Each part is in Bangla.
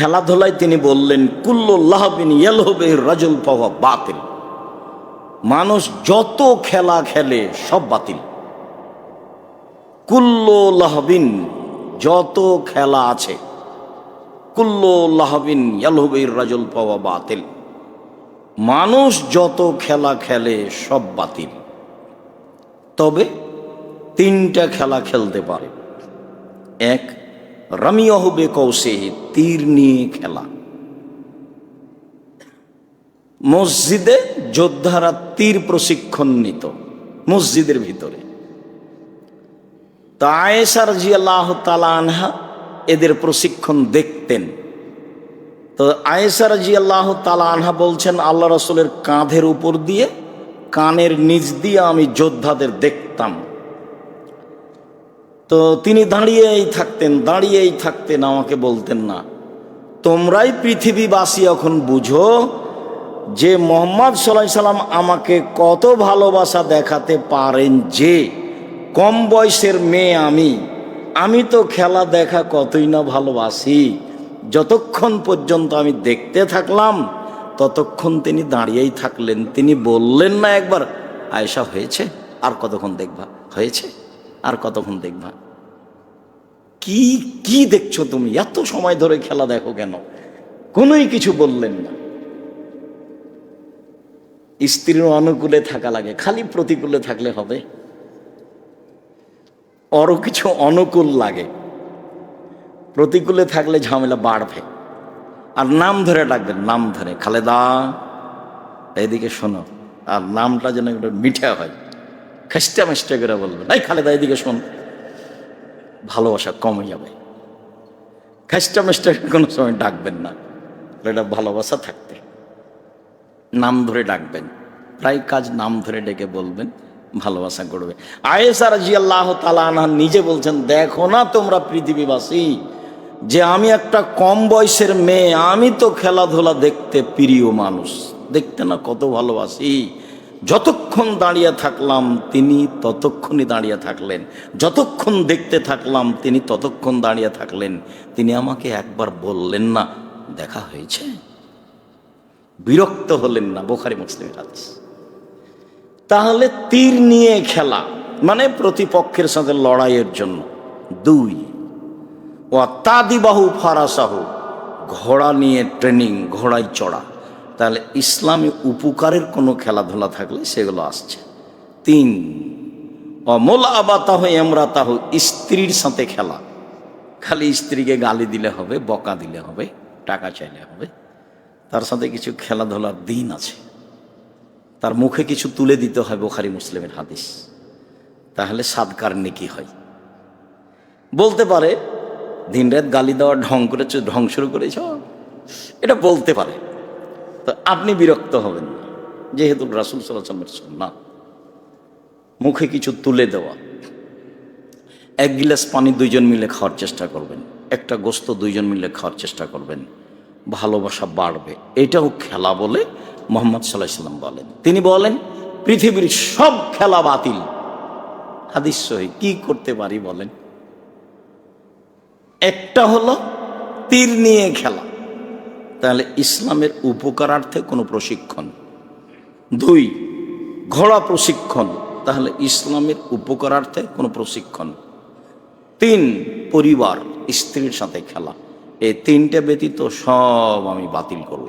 খেলাধুলায় তিনি বললেন কুল্লু লাহবিন ইয়ালহুবে রাজুল ফাহুয়া বাতিল, মানুষ যত খেলা খেলে সব বাতিল। কুল্লু লাহবিন, যত খেলা আছে, কুল্লু লাহবিন ইয়ালহুবে রাজুল ফাহুয়া বাতিল, মানুষ যত খেলা খেলে সব বাতিল। তবে তিনটা খেলা খেলতে পারে। এক, রামিয়াহু বিকৌসিহি, তীর নিয়ে খেলা। মসজিদে যোদ্ধারা তীর প্রশিক্ষণ নিত মসজিদের ভিতরে। তো আয়েশা রাদিয়াল্লাহু তাআলা আনহা এদের প্রশিক্ষণ দেখতেন। তো আয়েশা রাদিয়াল্লাহু তাআলা আনহা বলছেন, আল্লাহ রাসূলের কাঁধের উপর দিয়ে, কানের নিচ দিয়ে আমি যোদ্ধাদের দেখতাম। তো তিনি দাঁড়িয়েই থাকতেন, আমাকে বলতেন না, তোমরাই পৃথিবীবাসী এখন বুঝো যে মুহাম্মদ সাল্লাল্লাহু আলাইহি সাল্লাম আমাকে কত ভালোবাসা দেখাতে পারেন, যে কম বয়সের মেয়ে আমি তো খেলা দেখা কতই না ভালোবাসি। যতক্ষণ পর্যন্ত আমি দেখতে থাকলাম ততক্ষণ তিনি দাঁড়িয়েই থাকলেন। তিনি বললেন না একবার, আয়েশা হয়েছে, আর কতক্ষণ দেখবা, হয়েছে আর কতক্ষণ দেখবা, কি কি দেখছো তুমি, এত সময় ধরে খেলা দেখো কেন? কোনোই কিছু বললেন না। স্ত্রীর অনুকূলে থাকা লাগে, খালি প্রতিকূলে থাকলে হবে? আরো কিছু অনুকূল লাগে, প্রতিকূলে থাকলে ঝামেলা বাড়বে। আর নাম ধরে ডাকবেন, নাম ধরে, খালেদা এদিকে শোনো, আর নামটা যেন একটু মিঠা হয়, খেস্টা মেস্টা করে বলবেন, এই খালেদা এদিকে শোন, ভালোবাসা কমে যাবে। খেস্টা মেস্টা কোনো সময় ডাকবেন না, এটা ভালোবাসা থাকতে নাম ধরে ডাকবেন। প্রায় কাজ নাম ধরে ডেকে বলবেন, ভালোবাসা করবে। আয়েশা রাদিয়াল্লাহু তাআলা আনহা নিজে বলছেন, দেখো না তোমরা পৃথিবীবাসী, যে আমি একটা কম বয়সের মেয়ে, আমি তো খেলাধুলা দেখতে প্রিয় মানুষ, দেখতে না কত ভালোবাসি। যতক্ষণ দাঁড়িয়ে থাকলাম তিনি ততক্ষণই দাঁড়িয়ে থাকলেন, যতক্ষণ দেখতে থাকলাম তিনি ততক্ষণ দাঁড়িয়ে থাকলেন। তিনি আমাকে একবার বললেন না দেখা হয়েছে, বিরক্ত হলেন না। বুখারী মুসলিমের হাদিস। তাহলে তীর নিয়ে খেলা মানে প্রতিপক্ষের সাথে লড়াইয়ের জন্য। দুই, ওয়া তাদিবাহু ফারাসাহু, ঘোড়া নিয়ে ট্রেনিং, ঘোড়ায় চড়া। তাহলে ইসলামে উপকারের কোনো খেলাধুলা থাকলে সেগুলো আসছে। তিন, অমুলাবাতাহু ইমরাতাহু, স্ত্রীর সাথে খেলা। খালি স্ত্রীকে গালি দিলে হবে, বকা দিলে হবে, টাকা চাইলে হবে? তার সাথে কিছু খেলাধুলার দিন আছে, তার মুখে কিছু তুলে দিতে হয়। বুখারী মুসলিমের হাদিস। তাহলে সাদকার নেকি হয়। বলতে পারে দিনরাত গালি দেওয়া, ঢং শুরু করেছ, এটা বলতে পারে। তো আপনি বিরক্ত হবেন না, যেহেতু রাসূল সাল্লাল্লাহু আলাইহি ওয়াসাল্লামের সুন্নাহ মুখে কিছু তুলে দেওয়া। এক গিলাস পানি দুইজন মিলে খাওয়ার চেষ্টা করবেন, একটা গোস্ত দুইজন মিলে খাওয়ার চেষ্টা করবেন, ভালোবাসা বাড়বে। এটাও খেলা বলে মুহাম্মদ সাল্লাল্লাহু আলাইহি ওয়াসাল্লাম বলেন। তিনি বলেন পৃথিবীর সব খেলা বাতিল। হাদিস সহিহ। কি করতে পারি বলেন? একটা হলো তীর নিয়ে খেলা, তাহলে ইসলামের উপকারার্থে কোনো প্রশিক্ষণ। দুই, ঘোড়া প্রশিক্ষণ, তাহলে ইসলামের উপকারার্থে কোনো প্রশিক্ষণ। তিন, পরিবার, স্ত্রীর সাথে খেলা। এই তিনটে ব্যতীত সব আমি বাতিল করব।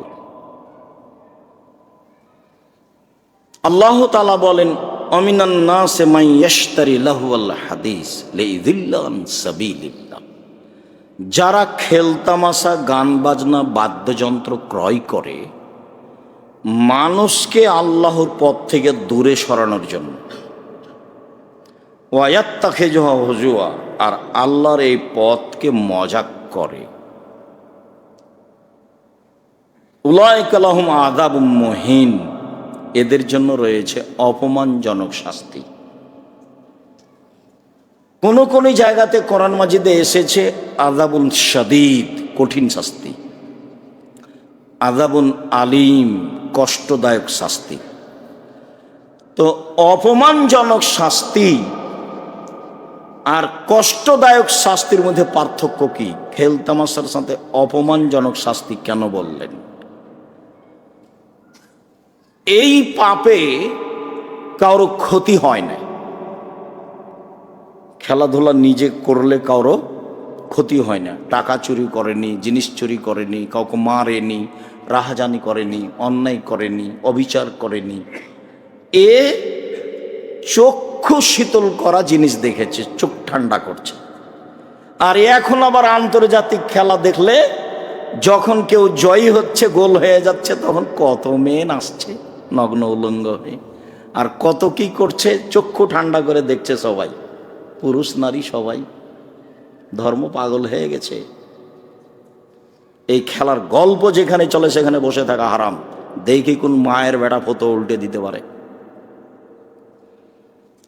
আল্লাহ তাআলা বলেন, অমিনান নাসে মান ইয়াশতারি লাহুল হাদিস লিইযিল্লা আন সাবিলিল্লাহ, যারা খেলতামাশা, গান বাজনা, বাদ্যযন্ত্র ক্রয় করে মানুষকে আল্লাহর পথ থেকে দূরে সরানোর জন্য। ওয়ায়াত্তাখিযুহা হুজুয়া, আর আল্লাহর এই পথকে মজাক করে। উলাইকা লাহুম আযাবুম মুহিন, এদের জন্য রয়েছে অপমানজনক শাস্তি। কোন কোন জায়গাতে কোরআন মাজিদে এসেছে আযাবুন শাদীদ, কঠিন শাস্তি, আযাবুন আলিম, কষ্টদায়ক শাস্তি। তো অপমানজনক শাস্তি আর কষ্টদায়ক শাস্তির মধ্যে পার্থক্য কি? খেল তামাশার সাথে অপমানজনক শাস্তি কেন বললেন? এই পাপে কারো ক্ষতি হয় না। খেলাধুলা নিজে করলে কারো ক্ষতি হয় না। টাকা চুরি করেনি, জিনিস চুরি করেনি, কাউকে মারেনি, রাহাজানি করেনি, অন্যায় করেনি, অবিচার করেনি। এ চক্ষু শীতল করা জিনিস দেখেছে, চোখ ঠান্ডা করছে। আর এখন আবার আন্তর্জাতিক খেলা দেখলে যখন কেউ জয়ী হচ্ছে, গোল হয়ে যাচ্ছে, তখন কত মেয়ে নাচছে নগ্ন উলঙ্গ হয়ে, আর কত কি করছে, চক্ষু ঠান্ডা করে দেখছে সবাই, পুরুষ নারী সবাই। ধর্ম পাগল হয়ে গেছে। এই খেলার গল্প যেখানে চলে সেখানে বসে থাকা হারাম। দেখি কোন মায়ের বেটা ফতো উল্টে দিতে পারে।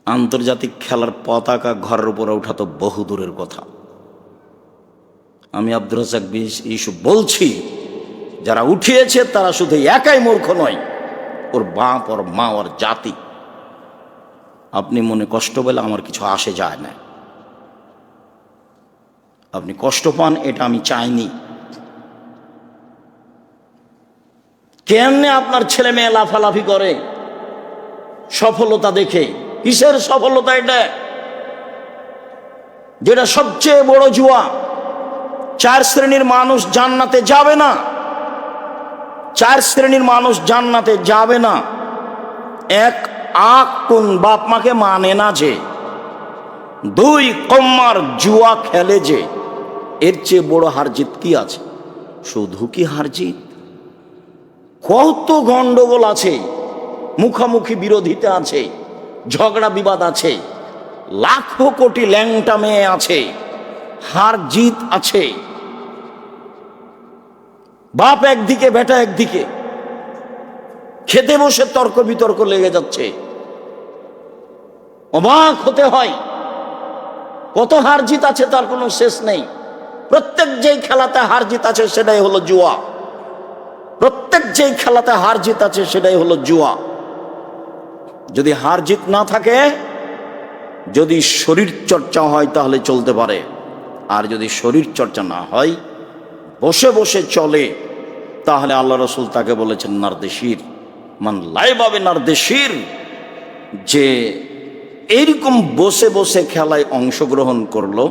আন্তর্জাতিক খেলার পতাকা ঘরের উপরে ওঠা তো বহু দূরের কথা। আমি আব্দুর রাজ্জাক ইউসুফ বলছি, যারা উঠিয়েছে তারা শুধু একাই মূর্খ নয়, ওর বাপ, ওর মা, ওর জাতি। আপনি মনে কষ্ট পেলে আমার কিছু আসে যায় না। আপনি কষ্ট পান, এটা আমি চাইনি। কেমনে আপনার ছেলে মেয়ে লাফালাফি করে সফলতা দেখে? কিসের সফলতা এটা? যেটা সবচেয়ে বড় জুয়া। 4 শ্রেণীর মানুষ জান্নাতে যাবে না। 4 শ্রেণীর মানুষ জান্নাতে যাবে না। এক, কোন বাপ মাকে মানে না যে। 2, কম্মার জুয়া খেলে যে। এর চেয়ে বড় হারজিত কি আছে? শুধু কি হারজিত, কত গন্ডগোল আছে, মুখামুখি বিরোধিতা আছে, ঝগড়া বিবাদ আছে, লাখো কোটি ল্যাংটা মেয়ে আছে, হার জিত আছে। বাপ একদিকে, বেটা একদিকে, খেতে বসে তর্ক বিতর্ক লেগে যাচ্ছে। অবাক হতে হয়, কত হার জিত আছে তার কোনো শেষ নেই। প্রত্যেক যেই খেলাতে হার জিত আছে সেটাই হলো জুয়া। প্রত্যেক যেই খেলাতে হার জিত আছে সেটাই হলো জুয়া। যদি হার জিত না থাকে, যদি শরীর চর্চা হয় তাহলে চলতে পারে। আর যদি শরীর চর্চা না হয়, বসে বসে চলে, তাহলে আল্লাহ রসুল তাকে বলেছেন নারদেশির, মান লাইবাবে নারদেশির, যে এইরকম বসে বসে খেলায় অংশগ্রহণ করলো,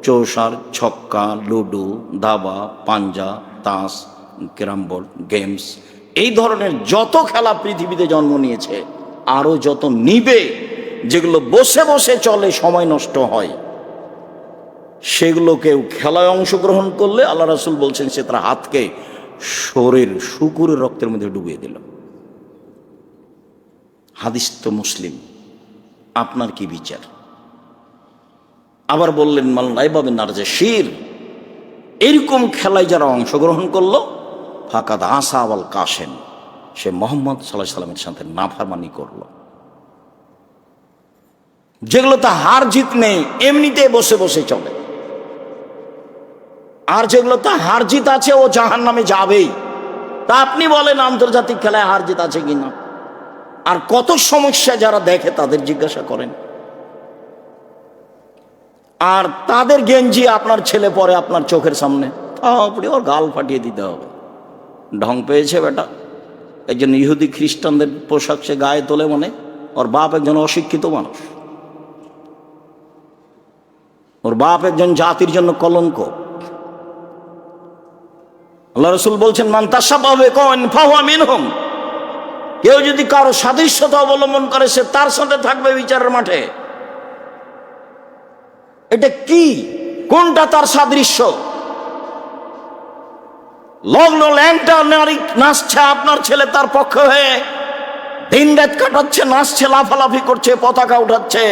চৌসার, ছক্কা, লুডো, দাবা, পাঞ্জা, তাস, ক্যারাম বোর্ড, গেমস, এই ধরনের যত খেলা পৃথিবীতে জন্ম নিয়েছে, আরো যত নিবে, যেগুলো বসে বসে চলে, সময় নষ্ট হয়, সেগুলোকেও খেলায় অংশগ্রহণ করলে আল্লাহ রাসূল বলছেন সে তার হাতকে শরীর শুকুরের রক্তের মধ্যে ডুবিয়ে দিল। হাদিস তো মুসলিম। আপনার কি বিচার? আবার বললেন মাল্লাই বাবে নারজে শির, এরকম খেলায় যারা অংশগ্রহণ করলো, ফাকাদ আসা আল কাসেম, সে মোহাম্মদ সাল্লাল্লাহু আলাইহি সাল্লামের সাথে নাফরমানি করলো। যেগুলো তা হার জিত নেই, এমনিতে বসে বসে চলে। আর যেগুলো তা হার জিত আছে, ও জাহান্নামে যাবেই। তা আপনি বলেন আন্তর্জাতিক খেলায় হার জিত আছে কিনা? আর কত সমস্যা যারা দেখে তাদের জিজ্ঞাসা করেন। আর তাদের গেঞ্জি আপনার ছেলে পরে আপনার চোখের সামনে, আপনি ওর গাল ফাটিয়ে দিতে হবে। ঢং পেয়েছে বেটা, একজন ইহুদি খ্রিস্টানদের পোশাক সে গায়ে তোলে, মানে ওর বাপ একজন অশিক্ষিত মানুষ, ওর বাপ একজন জাতির জন্য কলঙ্ক। আল্লাহ রাসূল বলছেন মান তাশাব্বাহা বিকওমিন ফাহুয়া মিনহুম, কেউ যদি কারো সাদৃশ্যতা অবলম্বন করে সে তার সাথে থাকবে বিচারের মাঠে। এটা কি? কোনটা তার সাদৃশ্য? লগ্ন ল্যাংটা নারী নাচছে, আপনার ছেলে তার পক্ষে হয়ে দিন রাত কাটাচ্ছে, নাচছে, লাফালাফি করছে, পতাকা উঠাচ্ছে,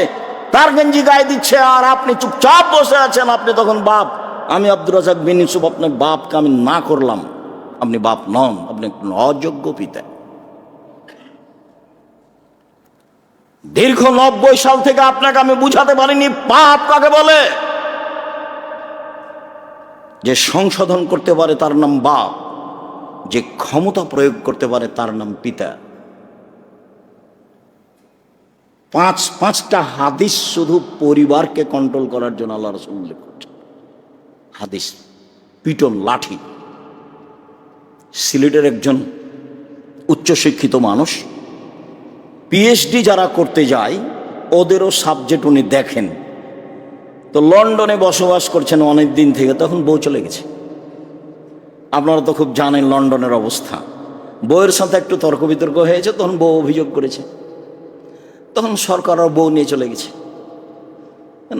তার গেঞ্জি গায়ে দিচ্ছে, আর আপনি চুপচাপ বসে আছেন। আপনি তখন বাপ। আমি আব্দুর রাজ্জাক বিন ইউসুফ আপনার বাপকে আমি না করলাম, আপনি বাপ নন, আপনি একজন অযোগ্য পিতা। দীর্ঘ 90 সাল থেকে আপনাকে আমি বুঝাতে পারিনি পাপ কাকে বলে। যে সংশোধন করতে পারে তার নাম বাপ, যে ক্ষমতা প্রয়োগ করতে পারে তার নাম পিতা। পাঁচটা হাদিস শুধু পরিবারকে কন্ট্রোল করার জন্য আল্লাহ রাসূল উল্লেখ করছেন। হাদিস পিটন, লাঠি। সিলেটের একজন উচ্চশিক্ষিত মানুষ, পিএইচডি যারা করতে যায় ওদেরও সাবজেক্ট উনি দেখেন। তো লন্ডনে বসবাস করছেন অনেক দিন থেকে, তখন বউ চলে গেছে। আপনারা তো খুব জানেন লন্ডনের অবস্থা। বউয়ের সাথে একটু তর্ক বিতর্ক হয়েছে, তখন বউ অভিযোগ করেছে, তখন সরকার আর বউ নিয়ে চলে গেছে।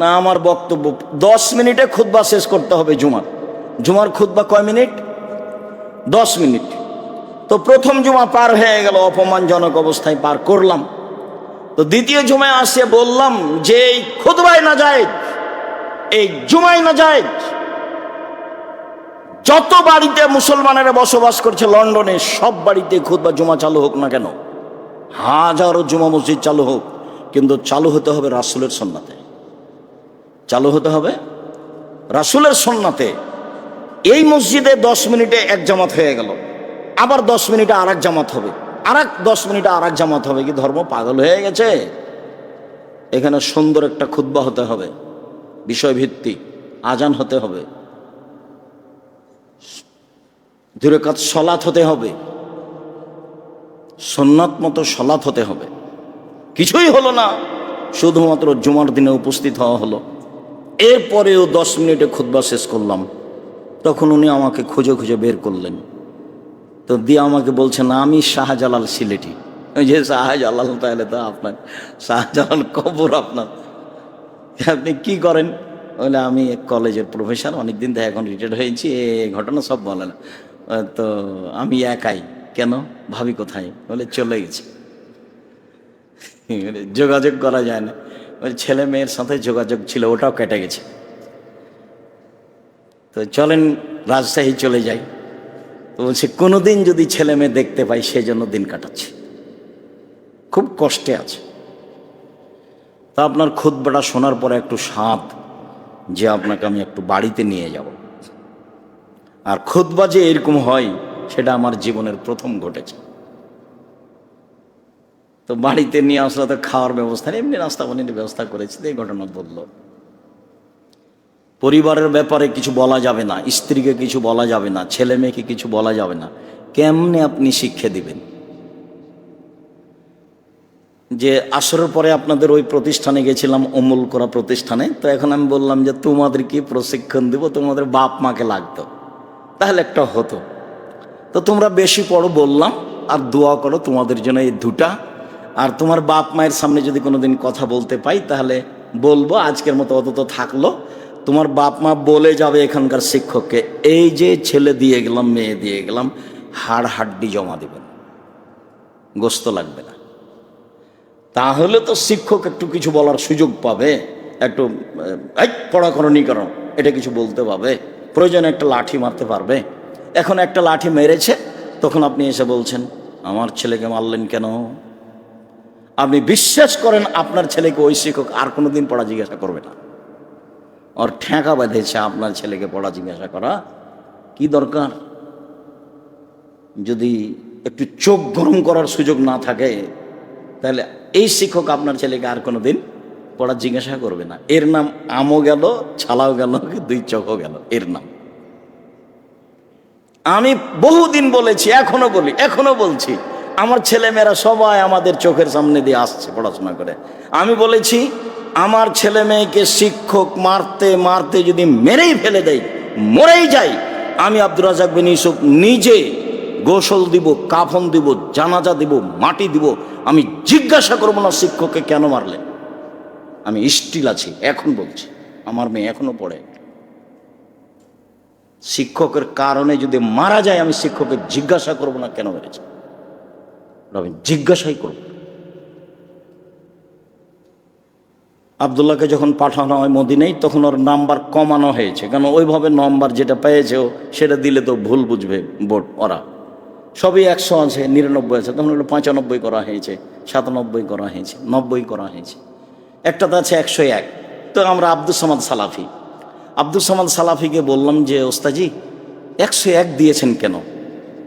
না, আমার বক্তব্য 10 মিনিটে খুতবা শেষ করতে হবে। জুমার খুতবা কয় মিনিট? 10 মিনিট। তো প্রথম জুমা পার হয়ে গেল, অপমানজনক অবস্থায় পার করলাম। তো দ্বিতীয় জুমায় আসে বললাম যে এই খুতবায় না যায়, এই জুমায় না যায়, যত বাড়িতে মুসলমানেরা বসবাস করছে লন্ডনে সব বাড়িতে খুতবা জুমা চালু হোক না কেন, হাজারো জুমা মসজিদ চালু হোক, কিন্তু চালু হতে হবে রাসূলের সুন্নাতে, চালু হতে হবে রাসূলের সুন্নাতে। এই মসজিদে 10 মিনিটে এক জামাত হয়ে গেল, আবার 10 মিনিটে আর এক জামাত হবে, আর 10 মিনিটে আর এক জামাত হবে। কি ধর্ম পাগল হয়ে গেছে? এখানে সুন্দর একটা খুতবা হতে হবে, বিষয়ভিত্তিক আজান হতে হবে, 2 রাকাত সলাত হতে হবে, সুন্নাত মতো সলাত হতে হবে। কিছুই হলো না, শুধুমাত্র জুমার দিনে উপস্থিত হওয়া হলো। এরপরেও 10 মিনিটে খুতবা শেষ করলাম, তখন উনি আমাকে খুঁজে খুঁজে বের করলেন। তো দিয়ে আমাকে বলছেন আমি শাহজালাল সিলেটি। ওই যে শাহজালাল, তাহলে তো আপনার শাহজালাল কবর আপনার, আপনি কি করেন? বলে আমি এক কলেজের প্রফেসর, অনেকদিন থেকে এখন রিটায়ার্ড হয়েছি, এই ঘটনা সব বলেন। তো আমি একাই। কেন? ভাবি কোথায়? বলে চলে গেছে, যোগাযোগ করা যায় না। ওই ছেলে মেয়ের সাথে যোগাযোগ ছিল, ওটাও কেটে গেছে। তো চলেন রাজশাহী চলে যাই। তো বলছে কোনোদিন যদি ছেলে মেয়ে দেখতে পাই সেই জন্য দিন কাটাচ্ছে, খুব কষ্টে আছে। তা আপনার খুতবাটা শোনার পরে একটু সাধ যে আপনাকে আমি একটু বাড়িতে নিয়ে যাব। আর খুতবা যে এরকম হয় সেটা আমার জীবনের প্রথম ঘটেছে। তো বাড়িতে নিয়ে আসলে তো খাওয়ার ব্যবস্থা নেই, এমনি নাস্তা পানির ব্যবস্থা করেছি। এই ঘটনা বলল। পরিবারের ব্যাপারে কিছু বলা যাবে না, স্ত্রীকে কিছু বলা যাবে না, ছেলে মেয়েকে কিছু বলা যাবে না। কেমনে আপনি শিক্ষা দিবেন? যে আসরের পরে আপনাদের ওই প্রতিষ্ঠানে গেছিলাম, অমূল করা প্রতিষ্ঠানে। তো এখন আমি বললাম যে তোমাদের কি প্রশিক্ষণ দিব, তোমাদের বাপ মাকে লাগতো, তাহলে একটা হতো। তো তোমরা বেশি পড়ো বললাম, আর দোয়া করো তোমাদের জন্য এই 2টা। আর তোমার বাপ মায়ের সামনে যদি কোনোদিন কথা বলতে পাই তাহলে বলবো, আজকের মতো অত থাকলো। তোমার বাপ মা বলে যাবে এখানকার শিক্ষককে, এই যে ছেলে দিয়ে গেলাম, মেয়ে দিয়ে গেলাম, হাড় হাড্ডি জমা দিবেন, গোস্ত লাগবে না। তাহলে তো শিক্ষক একটু কিছু বলার সুযোগ পাবে, একটু পড়াকরণী কারণ এটা কিছু বলতে পারবে, প্রয়োজনে একটা লাঠি মারতে পারবে। এখন একটা লাঠি মেরেছে, তখন আপনি এসে বলছেন আমার ছেলেকে মারলেন কেন? আপনি বিশ্বাস করেন আপনার ছেলেকে ওই শিক্ষক আর কোনোদিন পড়া জিজ্ঞাসা করবে না। ওর ঠেকা বেঁধেছে আপনার ছেলেকে পড়া জিজ্ঞাসা করা কি দরকার? যদি একটু চোখ গরম করার সুযোগ না থাকে তাহলে এই শিক্ষক আপনার ছেলেকে আর কোনোদিন পড়া জিজ্ঞাসা করবে না। এর নাম আমও গেল, ছালাও গেল, 2 চোখও গেল, এর নাম। আমি বহুদিন বলেছি, এখনো বলছি, আমার ছেলেমেয়েরা সবাই আমাদের চোখের সামনে দিয়ে আসছে পড়াশোনা করে। আমি বলেছি আমার ছেলে মেয়েকে শিক্ষক মারতে মারতে যদি মেরেই ফেলে দেয়, মরেই যায়, আমি আব্দুর রাজ্জাক বিন ইউসুফ নিজে গোসল দিব, কাফন দিব, জানাজা দিব, মাটি দিব। আমি জিজ্ঞাসা করবো না শিক্ষককে কেন মারলেন। আমি স্টিল আছি, এখন বলছি, আমার মেয়ে এখনো পড়ে। শিক্ষকের কারণে যদি মারা যায় আমি শিক্ষককে জিজ্ঞাসা করবো না কেন মেরেছে, আমি জিজ্ঞাসাই করব। আবদুল্লাহকে যখন পাঠানো হয় মদিনায়, তখন ওর নাম্বার কমানো হয়েছে, কারণ ওইভাবে নাম্বার যেটা পেয়েছে সেটা দিলে তো ভুল বুঝবে বোর্ড। ওরা সবই 100 আছে, 99 আছে, তখন ওগুলো 95 করা হয়েছে, 97 করা হয়েছে, 90 করা হয়েছে, একটাতে আছে 101। তো আমরা আব্দুস সামাদ সালাফিকে বললাম যে ওস্তাজি 101 দিয়েছেন কেন?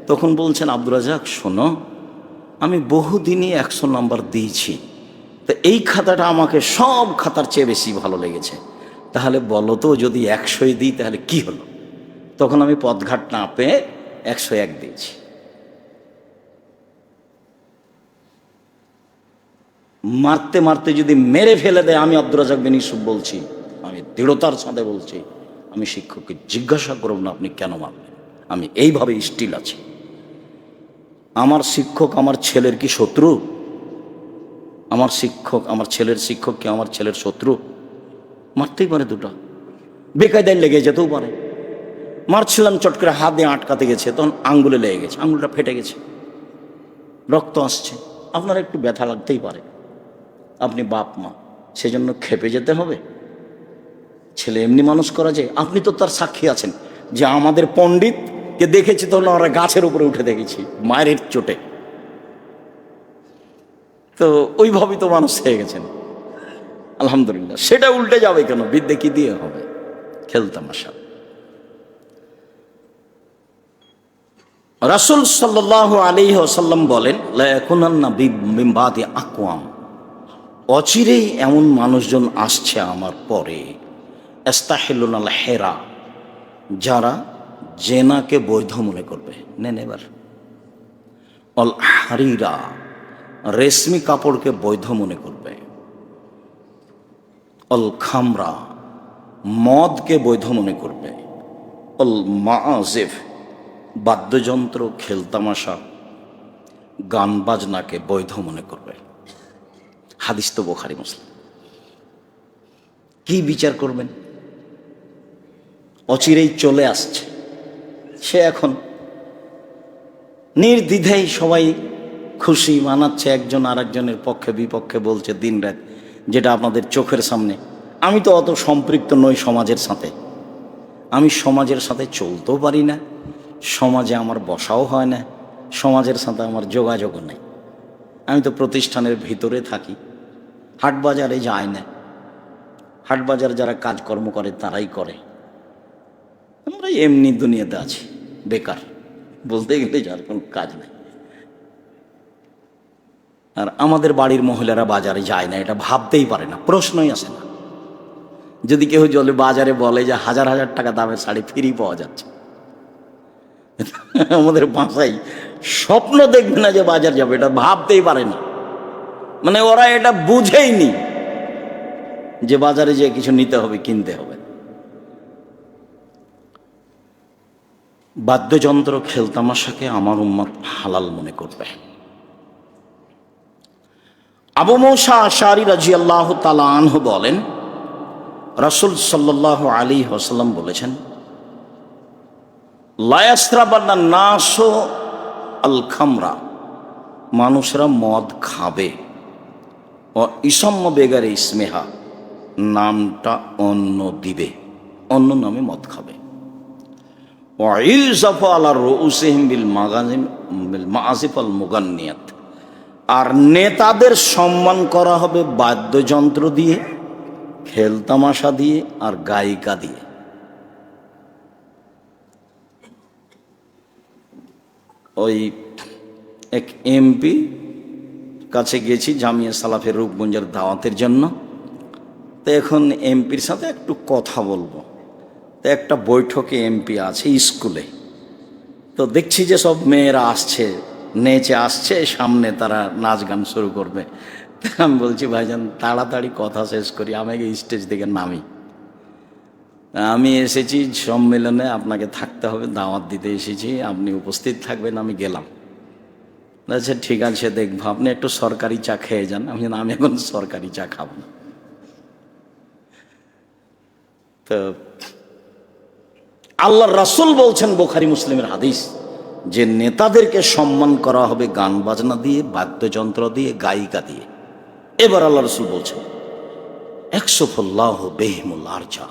তখন বলছেন আব্দুর রাজ্জাক শোনো, আমি বহুদিনই 100 নাম্বার দিয়েছি, তো এই খাতাটা আমাকে সব খাতার চেয়ে বেশি ভালো লেগেছে। তাহলে বলো তো যদি 100 দিই তাহলে কি হলো? তখন আমি পথঘাট না পেয়ে 101 দিয়েছি। মারতে মারতে যদি মেরে ফেলে দেয়, আমি আব্দুর রাজ্জাক বিন ইউসুফ বলছি, আমি দৃঢ়তার সাথে বলছি, আমি শিক্ষককে জিজ্ঞাসা করব না আপনি কেন মারলেন, আমি এইভাবে স্টিল আছি। আমার শিক্ষক আমার ছেলের কি শত্রু? আমার শিক্ষক আমার ছেলের শিক্ষক কি আমার ছেলের শত্রু? মারতেই পারে, দুটো বেকায়দায় লেগে যেতেও পারে। মারছিলাম, চট করে হাত দিয়ে আটকাতে গেছে, তখন আঙ্গুলে লেগে গেছে, আঙ্গুলটা ফেটে গেছে, রক্ত আসছে। আপনার একটু ব্যথা লাগতেই পারে, আপনি বাপ মা, সেজন্য খেপে যেতে হবে? ছেলে এমনি মানুষ করা যায়? আপনি তো তার সাক্ষী আছেন যে আমাদের পণ্ডিতকে দেখেছি, তখন আমরা গাছের উপরে উঠে দেখেছি মায়ের চোটে। তো ওইভাবেই তো মানুষ হয়ে গেছেন, আলহামদুলিল্লাহ। সেটা উল্টে যাবে কেন? বিদ্যে কি দিয়ে হবে? খেলতামাশা। রাসূল সাল্লাল্লাহু আলাইহি ওয়াসাল্লাম বলেন, লা ইয়াকুনান্না মিন বাদি আকওয়াম, অচিরেই এমন মানুষজন আসছে আমার পরে, ইস্তাহিলুনাল হেরা, যারা জেনাকে বৈধ মনে করবে। নেন এবার। অল হারিরা, রেশমি কাপড়কে বৈধ মনে করবে। অল খামরা, মদকে বৈধ মনে করবে। অল মাআজিফ, বাদ্যযন্ত্র, খেলতামাশা, গান বাজনাকে বৈধ মনে করবে। হাদিস তো বুখারী মুসলিম। কি বিচার করবেন? অচিরেই চলে আসছে, সে এখন নির্দ্বিধায় সবাই খুশি মানাচ্ছে, একজন আরেকজনের পক্ষে বিপক্ষে বলছে দিনরাত, যেটা আপনাদের চোখের সামনে। আমি তো অত সম্পৃক্ত নই সমাজের সাথে, আমি সমাজের সাথে চলতেও পারি না, সমাজে আমার বসাও হয় না, সমাজের সাথে আমার যোগাযোগও নেই। আমি তো প্রতিষ্ঠানের ভিতরে থাকি, হাট বাজারে যাই না। হাট বাজার যারা কাজকর্ম করে তারাই করে, আমরা এমনি দুনিয়াতে আছি, বেকার বলতে গেলে, যার কোনো কাজ নেই। আর আমাদের বাড়ির মহিলারা বাজারে যায় না, এটা ভাবতেই পারে না, প্রশ্নই আসে না। যদি কেউ জলে বাজারে বলে যে 1000 টাকা দামের শাড়ি ফ্রি পাওয়া যাচ্ছে, আমাদের বাসায় স্বপ্ন দেখবে না যে বাজার যাবে, এটা ভাবতেই পারে না। মানে ওরা এটা বুঝেইনি যে বাজারে যে কিছু নিতে হবে, কিনতে হবে। বাদ্যযন্ত্র, খেলতামাশাকে আমার উম্মত হালাল মনে করবে। আবু মুসা আশআরী রাদিয়াল্লাহু তাআলা আনহু বলেন, রাসূল সাল্লাল্লাহু আলাইহি ওয়াসাল্লাম বলেছেন, লা ইয়াসরাবান্না নাসু আল খামরা, মানুষরা মদ খাবে, ও ইসাম্ম বেগারে ইসমেহা, নামটা অন্য দিবে, অন্য নামে মদ খাবে। ও ইলজাফু আলা রুউসিহিম বিল মাআজিফ আল মুগান্নিয়াত, আর নেতাদের সম্মান করা হবে বাদ্যযন্ত্র দিয়ে, খেলতামাশা দিয়ে, আর গায়িকা দিয়ে। ওই এক এমপি কাছে গেছি জামিয়া সালাফের রূপগঞ্জের দাওয়াতের জন্য। তো এখন এমপির সাথে একটু কথা বলবো, তো একটা বৈঠকে এমপি আছে স্কুলে। তো দেখছি যে সব মেয়েরা আসছে, নেচে আসছে, সামনে তারা নাচ গান শুরু করবে। আমি বলছি, ভাইজান তাড়াতাড়ি কথা শেষ করি, আমাকে স্টেজ থেকে নামি, আমি এসেছি সম্মেলনে, আপনাকে থাকতে হবে, দাওয়াত দিতে এসেছি, আপনি উপস্থিত থাকবেন, আমি গেলাম। আচ্ছা ঠিক আছে, দেখবো, আপনি একটু সরকারি চা খেয়ে যান। আমি এখন সরকারি চা খাবো না। তো আল্লাহর রাসূল বলছেন, বুখারী মুসলিমের হাদিস, যে নেতাদেরকে সম্মান করা হবে গান বাজনা দিয়ে, বাদ্যযন্ত্র দিয়ে, গায়িকা দিয়ে। এবার আল্লাহ রাসূল বলছেন, ইয়াকসুফুল্লাহু বিহিমুল আরজা,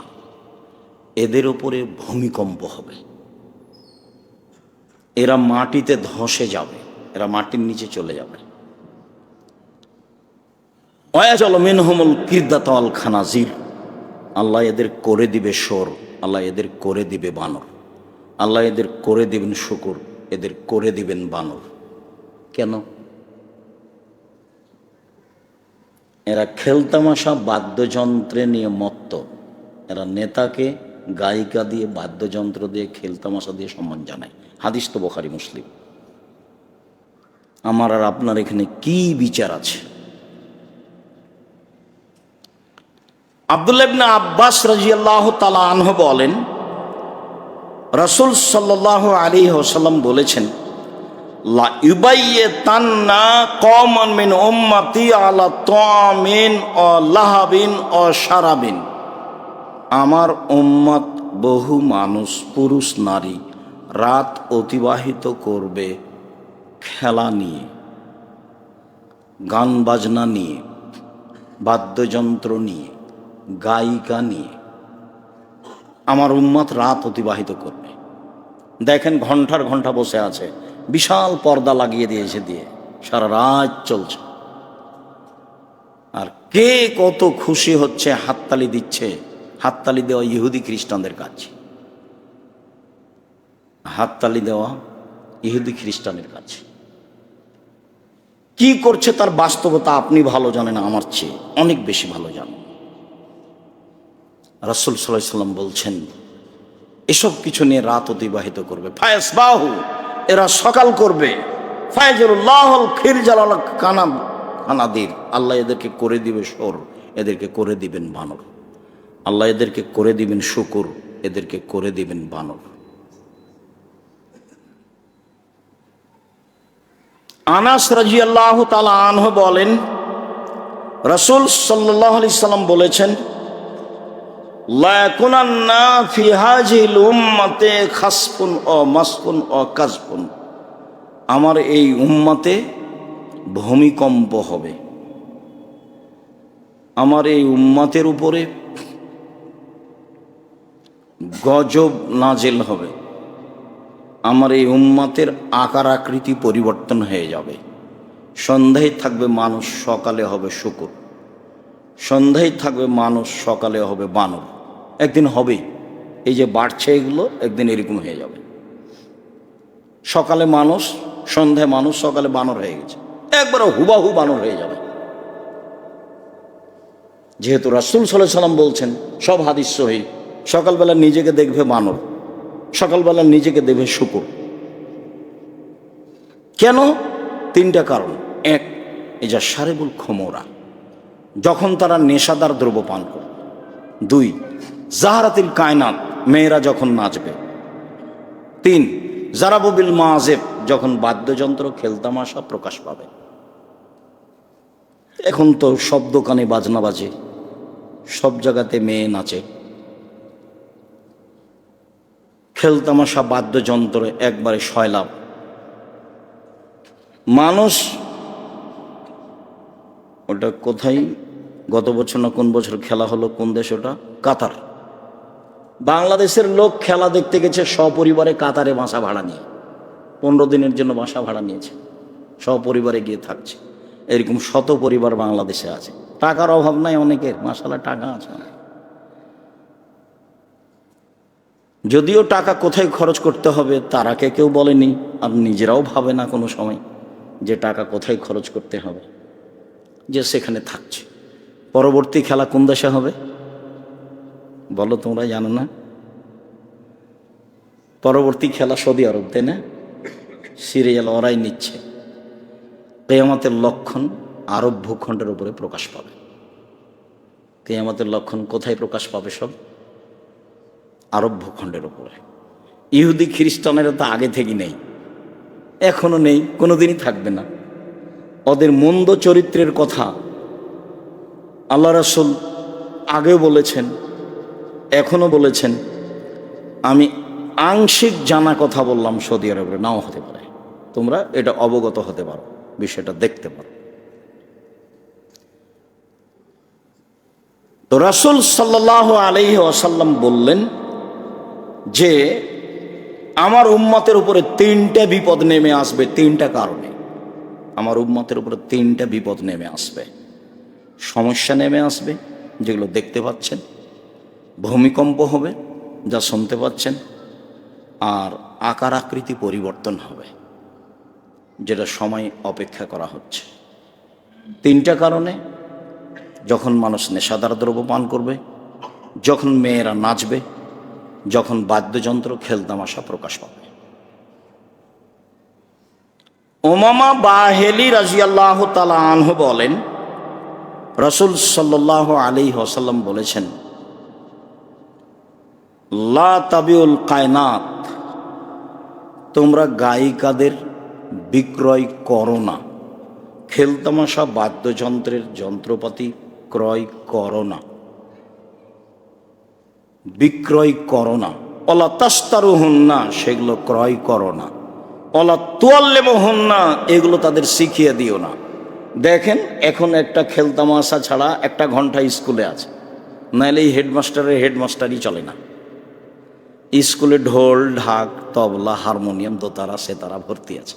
এদের উপরে ভূমিকম্প হবে, এরা মাটিতে ধসে যাবে, এরা মাটির নিচে চলে যাবে। ওয়ায়াজাল মিনহুমুল কিরদাতা ওয়াল খানাজির, আল্লাহ এদের করে দিবে শোর, আল্লাহ এদের করে দিবে বানর, আল্লাহ এদের করে দিবেন শুকুর, এদের করে দিবেন বানর। কেন? এরা খেলতামাশা বাদ্যযন্ত্রে নিয়ে মত্ত, এরা নেতাকে গায়িকা দিয়ে, বাদ্যযন্ত্র দিয়ে, খেলতামাশা দিয়ে সম্মান জানায়। হাদিস তো বুখারী মুসলিম। আমার আর আপনার এখানে কি বিচার আছে? আব্দুল্লাহ ইবনে আব্বাস রাদিয়াল্লাহু তাআলা আনহু বলেন, রাসূল সাল্লাল্লাহু আলাইহি ওয়াসাল্লাম বলেছেন, লা ইউবাইয়াতান্না কওমান মিন উম্মতি আলা তামিন ও লাহাবিন ও শারাবিন। আমার উম্মত বহু মানুষ, পুরুষ নারী, রাত অতিবাহিত করবে খেলা নিয়ে, গান বাজনা নিয়ে, বাদ্যযন্ত্র নিয়ে, গায়িকা নিয়ে। আমার উম্মত রাত অতিবাহিত করবে। দেখেন ঘন্টার ঘন্টা বসে আছে, বিশাল পর্দা লাগিয়ে দিয়েছে, দিয়ে সারা রাত চলছে। আর কে কত খুশি হচ্ছে, হাততালি দিচ্ছে। হাততালি দেওয়া ইহুদি খ্রিস্টানদের কাজ। হাততালি দেওয়া ইহুদি খ্রিস্টানের কাজ। কি করছে তার বাস্তবতা আপনি ভালো জানেন, আমার চেয়ে অনেক বেশি ভালো জানেন। রাসূল সাল্লাল্লাহু আলাইহি ওয়াসাল্লাম বলছেন, এসব কিছু নিয়ে রাত অতিবাহিত করবে। ফায়াসবাহু, এরা সকাল করবে। ফায়াজুল্লাহুল খিরজালাল কানাদির, আল্লাহ এদেরকে করে দিবে সোর, এদেরকে করে দিবেন বানর। আল্লাহ এদেরকে করে দিবেন শুকুর, এদেরকে করে দিবেন বানর। আনাস রাদিয়াল্লাহু তাআলা আনহু বলেন, রাসূল সাল্লাল্লাহু আলাইহি সাল্লাম বলেছেন, লা ইয়াকুনান্না ফি হাযিহিল উম্মতি খাসফুন ও মাসফুন ও কাযফুন। আমার এই উম্মতে ভূমিকম্প হবে, আমার এই উম্মতের উপরে গজব নাজেল হবে, আমার এই উম্মতের আকার আকৃতি পরিবর্তন হয়ে যাবে। সন্ধ্যায় থাকবে মানুষ, সকালে হবে শুকর। সন্ধ্যায় থাকবে মানুষ, সকালে হবে বানর। একদিন হবেই, এই যে বাড়ছে এগুলো একদিন এরকম হয়ে যাবে। সকালে মানুষ, সন্ধ্যায় মানুষ, সকালে বানর হয়ে গেছে, একবারে হুবাহু বানর হয়ে যাবে। যেহেতু রাসূল সাল্লাল্লাহু আলাইহি সাল্লাম বলছেন, সব হাদিস সহিহ, সকালবেলা নিজেকে দেখবে বানর, সকালবেলা নিজেকে দেখবে শুকর। কেন? তিনটা কারণ। এক, এই যা শারিবুল খুমরা, যখন তারা নেশাদার দ্রব্য পান করে। দুই, জাহারাতিল কায়নাত, মেয়েরা যখন নাচবে। তিন, জারাবুবিল মাজেব, যখন বাদ্যযন্ত্র খেলতামাশা প্রকাশ পাবে। এখন তো সব দোকানে বাজনা বাজে, সব জায়গাতে মেয়ে নাচে, খেলতামাশা বাদ্যযন্ত্র একবারে সয়লাভ। মানুষ, ওটা কোথায় গত বছর না কোন বছর খেলা হলো, কোন দেশ ওটা? কাতার। বাংলাদেশের লোক খেলা দেখতে গেছে সপরিবারে কাতারে বাসা ভাড়া নিয়ে, 15 দিনের জন্য বাসা ভাড়া নিয়েছে, সপরিবারে গিয়ে থাকছে। এরকম শত পরিবার বাংলাদেশে আছে। টাকার অভাব নাই অনেকের, মাশাআল্লাহ টাকা আছে। যদিও টাকা কোথায় খরচ করতে হবে তারাকে কেউ বলেনি, আর নিজেরাও ভাবে না কোনো সময় যে টাকা কোথায় খরচ করতে হবে, যে সেখানে থাকছে। পরবর্তী খেলা কোন দেশে হবে বলো, তোমরা জানো না? পরবর্তী খেলা সৌদি আরব, তাই না? সিরিয়াল ওরাই নিচ্ছে। কিয়ামতের লক্ষণ আরব ভূখণ্ডের উপরে প্রকাশ পাবে। কিয়ামতের লক্ষণ কোথায় প্রকাশ পাবে? সব আরব ভূখণ্ডের উপরে। ইহুদি খ্রিস্টানেরা তো আগে থেকে নেই, এখনো নেই, কোনোদিনই থাকবে না। ওদের মন্দ চরিত্রের কথা আল্লাহ রাসূল আগেও বলেছেন, এখনো বলেছেন। আমি আংশিক জানা কথা বললাম, সৌদি আরবে নাও হতে পারে, তোমরা এটা অবগত হতে পারো, বিষয়টা দেখতে পারো। তো রাসূল সাল্লাল্লাহু আলাইহি ওয়াসাল্লাম বললেন যে আমার উম্মতের উপরে 3টা বিপদ নেমে আসবে। 3টা কারণে আমার উম্মতের উপরে 3টা বিপদ নেমে আসবে, সমস্যা নেমে আসবে, যেগুলো দেখতে পাচ্ছেন। ভূমিকম্প হবে, যা শুনতে পাচ্ছেন। আর আকার আকৃতি পরিবর্তন হবে, যেটা সময় অপেক্ষা করা হচ্ছে। 3টা কারণে, যখন মানুষ নেশাদার দ্রব্য পান করবে, যখন মেয়েরা নাচবে, যখন বাদ্যযন্ত্র খেলতামাশা প্রকাশ পাবে। উমামা বাহেলি রাদিয়াল্লাহু তাআলা আনহু বলেন, রাসূল সাল্লাল্লাহু আলাইহি ওয়াসাল্লাম বলেছেন, লা তাবিউল কায়নাত, তোমরা গায়িকাদের বিক্রয় করো না, খেলতামাশা বাদ্যযন্ত্রের যন্ত্রপাতি ক্রয় করো না, বিক্রয় করো না। অলা তাস্তারুহুন্না, সেগুলো ক্রয় করো না। অলা তুয়াল্লিমুহুন্না, এগুলো তাদের শিখিয়ে দিও না। দেখেন এখন একটা খেলতামাশা ছাড়া একটা ঘন্টা স্কুলে আছে, নাহলে এই হেডমাস্টারই চলে না। স্কুলে ঢোল ঢাক তবলা হারমোনিয়াম দোতারা সেতারা ভর্তি আছে।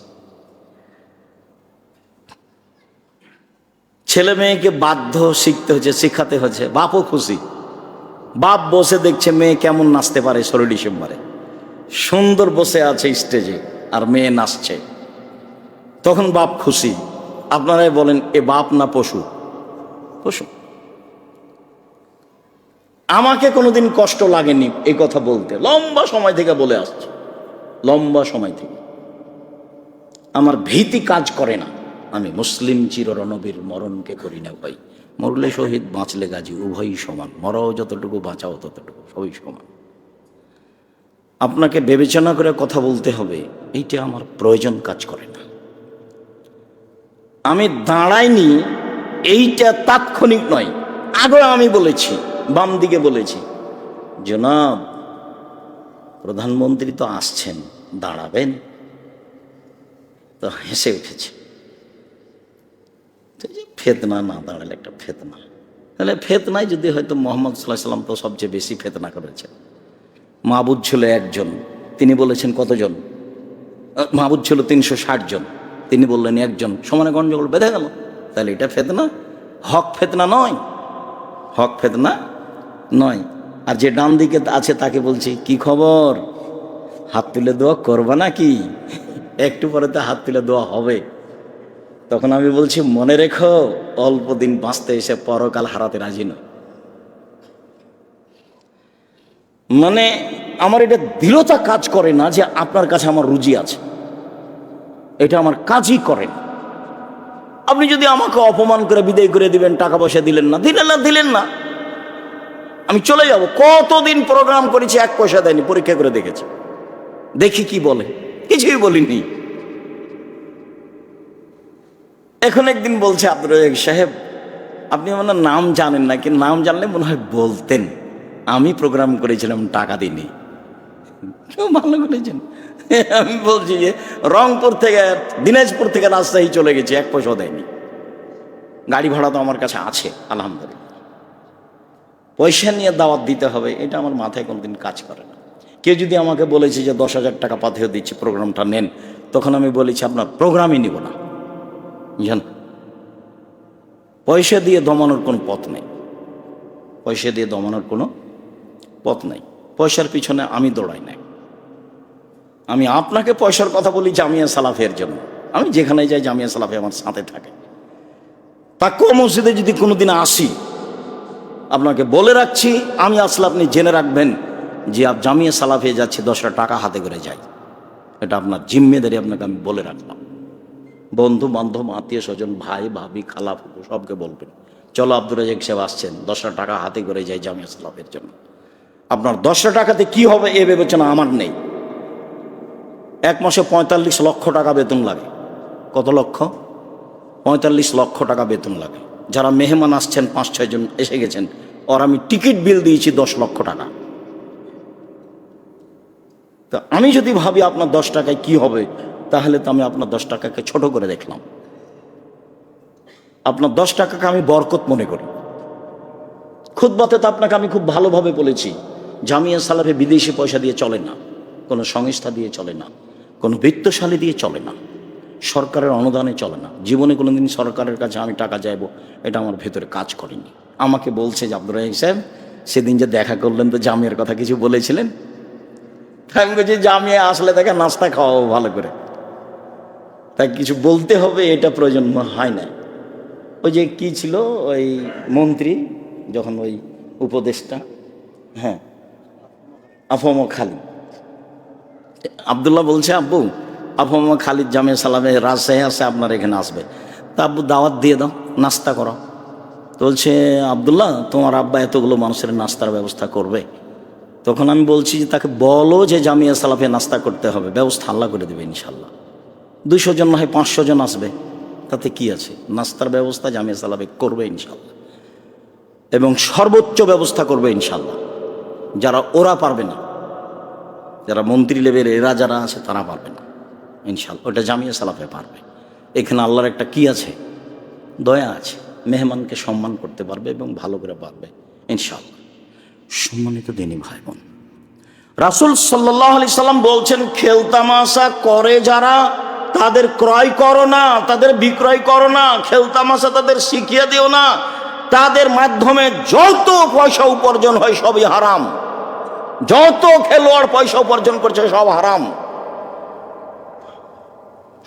ছেলে মেয়েকে বাধ্য শিখতে হচ্ছে, শিখাতে হচ্ছে, বাপও খুশি। বাপ বসে দেখছে মেয়ে কেমন নাচতে পারে 16 ডিসেম্বরে, সুন্দর বসে আছে স্টেজে আর মেয়ে নাচছে, তখন বাপ খুশি। আপনারাই বলেন, এ বাপ না পশু? পশু। আমাকে কোনোদিন কষ্ট লাগেনি এই কথা বলতে, লম্বা সময় থেকে বলে আসছে, লম্বা সময় থেকে আমার ভীতি কাজ করে না। আমি মুসলিম চিররণবীর, মরণকে করি না ভাই। মরলে শহীদ, বাঁচলে গাজী, উভয়ই সমান। মরাও যতটুকু, বাঁচাও ততটুকু, সবই সমান। আপনাকে বিবেচনা করে কথা বলতে হবে, এইটা আমার প্রয়োজন কাজ করে না। আমি দাঁড়াইনি, এইটা তাৎক্ষণিক নয়, আগে আমি বলেছি, বাম দিকে বলেছি, জনাব প্রধানমন্ত্রী তো আসছেন, দাঁড়াবেন? তো হেসে উঠেছে। ফেতনা না দাঁড়ালে একটা ফেতনা, তাহলে ফেতনায় যদি হয়তো মোহাম্মদ সাল্লাল্লাহু আলাইহি ওয়াসাল্লাম তো সবচেয়ে বেশি ফেতনা করেছেন। মাবুদ ছিল একজন, তিনি বলেছেন কতজন? মাবুদ ছিল 360 জন, তিনি বললেন একজন, সমানে গন্ডগোল বেঁধে গেল। তাহলে এটা ফেতনা? হক ফেতনা নয়, হক ফেতনা নয়। আর যে ডান দিকে আছে তাকে বলছি, কি খবর, হাত তুলে দোয়া করবা নাকি? একটু পরে তো হাত তুলে দোয়া হবে। তখন আমি বলছি, মনে রেখো, অল্প দিন বাঁচতে এসে পরকাল হারাতে রাজি নয়। মানে আমার এটা দৃঢ়তা কাজ করে না যে আপনার কাছে আমার রুজি আছে, এটা আমার কাজই করে না। আপনি যদি আমাকে অপমান করে বিদায় করে দিবেন, টাকা পয়সা দিলেন না, আমি চলে যাব। কতদিন প্রোগ্রাম করেছি, 1 পয়সা দেয়নি, পরীক্ষা করে দেখেছি, দেখি কি বলে, কিছুই বলিনি। এখন একদিন বলছে, আব্দুর রাজ্জাক সাহেব আপনি আমার নাম জানেন না, কিন্তু নাম জানলে মনে হয় বলতেন, আমি প্রোগ্রাম করেছিলাম, টাকা দিইনি। ভালো করেছেন। আমি বলছি যে রংপুর থেকে, দিনাজপুর থেকে রাজশাহী চলে গেছি, 1 পয়সা দেয়নি। গাড়ি ভাড়া তো আমার কাছে আছে আলহামদুলিল্লাহ। পয়সা নিয়ে দাওয়াত দিতে হবে, এটা আমার মাথায় কোনোদিন কাজ করে না। কেউ যদি আমাকে বলেছে যে 10,000 টাকা পাঠিয়ে দিচ্ছি, প্রোগ্রামটা নেন, তখন আমি বলেছি আপনার প্রোগ্রামই নিব না। জান, পয়সা দিয়ে দমানোর কোনো পথ নেই, পয়সা দিয়ে দমানোর কোনো পথ নেই। পয়সার পিছনে আমি দৌড়াই না। আমি আপনাকে পয়সার কথা বলি জামিয়া সালাফের জন্য। আমি যেখানে যাই জামিয়া সালাফে আমার সাথে থাকে। তাকওয়া মসজিদে যদি কোনোদিন আসি, আপনাকে বলে রাখছি, আমি আসলে আপনি জেনে রাখবেন যে জামিয়া সালাফে যাচ্ছি, 10টা টাকা হাতে করে যাই, এটা আপনার জিম্মেদারি, আপনাকে আমি বলে রাখলাম। বন্ধু বান্ধব, আত্মীয় স্বজন, ভাই ভাবি, খালা ফুফু সবকে বলবেন, চলো আব্দুর রাজ্জাক সাহেব আসছেন, 10টা টাকা হাতে করে যাই জামিয়া সালাফের জন্য। আপনার 10টা টাকাতে কি হবে এ বিবেচনা আমার নেই। 1 মাসে 45 লক্ষ টাকা বেতন লাগে। কত লক্ষ? 45 লক্ষ টাকা বেতন লাগে। যারা মেহমান আসছেন, 5-6 জন এসে গেছেন, ওর আমি টিকিট বিল দিয়েছি 10 লক্ষ টাকা। তো আমি যদি ভাবি আপনার 10 টাকায় কি হবে, তাহলে তো আমি আপনার 10 টাকাকে ছোট করে দেখলাম। আপনার 10 টাকাকে আমি বরকত মনে করি। খুতবাতে তো আপনাকে আমি খুব ভালোভাবে বলেছি, জামিয়া সালাফে বিদেশি পয়সা দিয়ে চলে না, কোনো সংস্থা দিয়ে চলে না, কোনো বিত্তশালী দিয়ে চলে না, সরকারের অনুদানে চলে না। জীবনে কোনোদিন সরকারের কাছে আমি টাকা চাইবো, এটা আমার ভেতরে কাজ করেনি। আমাকে বলছে যে আব্দুর রাজ্জাক সাহেব সেদিন যে দেখা করলেন তো জামিয়ার কথা কিছু বলেছিলেন? আমি বলছি, জামিয়া আসলে তাকে নাস্তা খাওয়াবো ভালো করে, তাই কিছু বলতে হবে এটা প্রয়োজন হয় না। ওই যে কি ছিল ওই মন্ত্রী, যখন ওই উপদেষ্টা, হ্যাঁ আফমা খালিদ। আবদুল্লাহ বলছে, আব্বু আফমা খালিদ জামিয়া সালামে রাজশাহী আছে, আপনার এখানে আসবে, তা আব্বু দাওয়াত দিয়ে দাও, নাস্তা করো। তো বলছে, আবদুল্লাহ তোমার আব্বা এতগুলো মানুষের নাস্তার ব্যবস্থা করবে? তখন আমি বলছি যে তাকে বলো যে জামিয়া সালাফে নাস্তা করতে হবে, ব্যবস্থা আল্লাহ করে দেবে ইনশাল্লাহ। 200 জন না হয় 500 জন আসবে, তাতে কি আছে, নাস্তার ব্যবস্থা জামিয়া সালাফে করবে ইনশাল্লাহ, এবং সর্বোচ্চ ব্যবস্থা করবে ইনশাল্লাহ। যারা ওরা পারবে না, যারা মন্ত্রী লেভেল এরা যারা আছে তারা পারবে না ইনশাল্লাহ, ওটা জামিয়া সালাফে পারবে। এখানে আল্লাহর একটা কি আছে, দয়া আছে, মেহমানকে সম্মান করতে পারবে এবং ভালো করে পারবে ইনশাল্লাহ। সম্মানিত দিনী ভাই বোন, রাসূল সাল্লাল্লাহু আলাইহি সাল্লাম বলছেন, খেলতামাশা করে যারা তাদের ক্রয় করো না, তাদের বিক্রয় করো না, খেলতামাশা তাদের শিখিয়ে দিও না। তাদের মাধ্যমে যত পয়সা উপার্জন হয় সবই হারাম, যত খেলোয়াড় পয়সা উপার্জন করছে সব হারাম।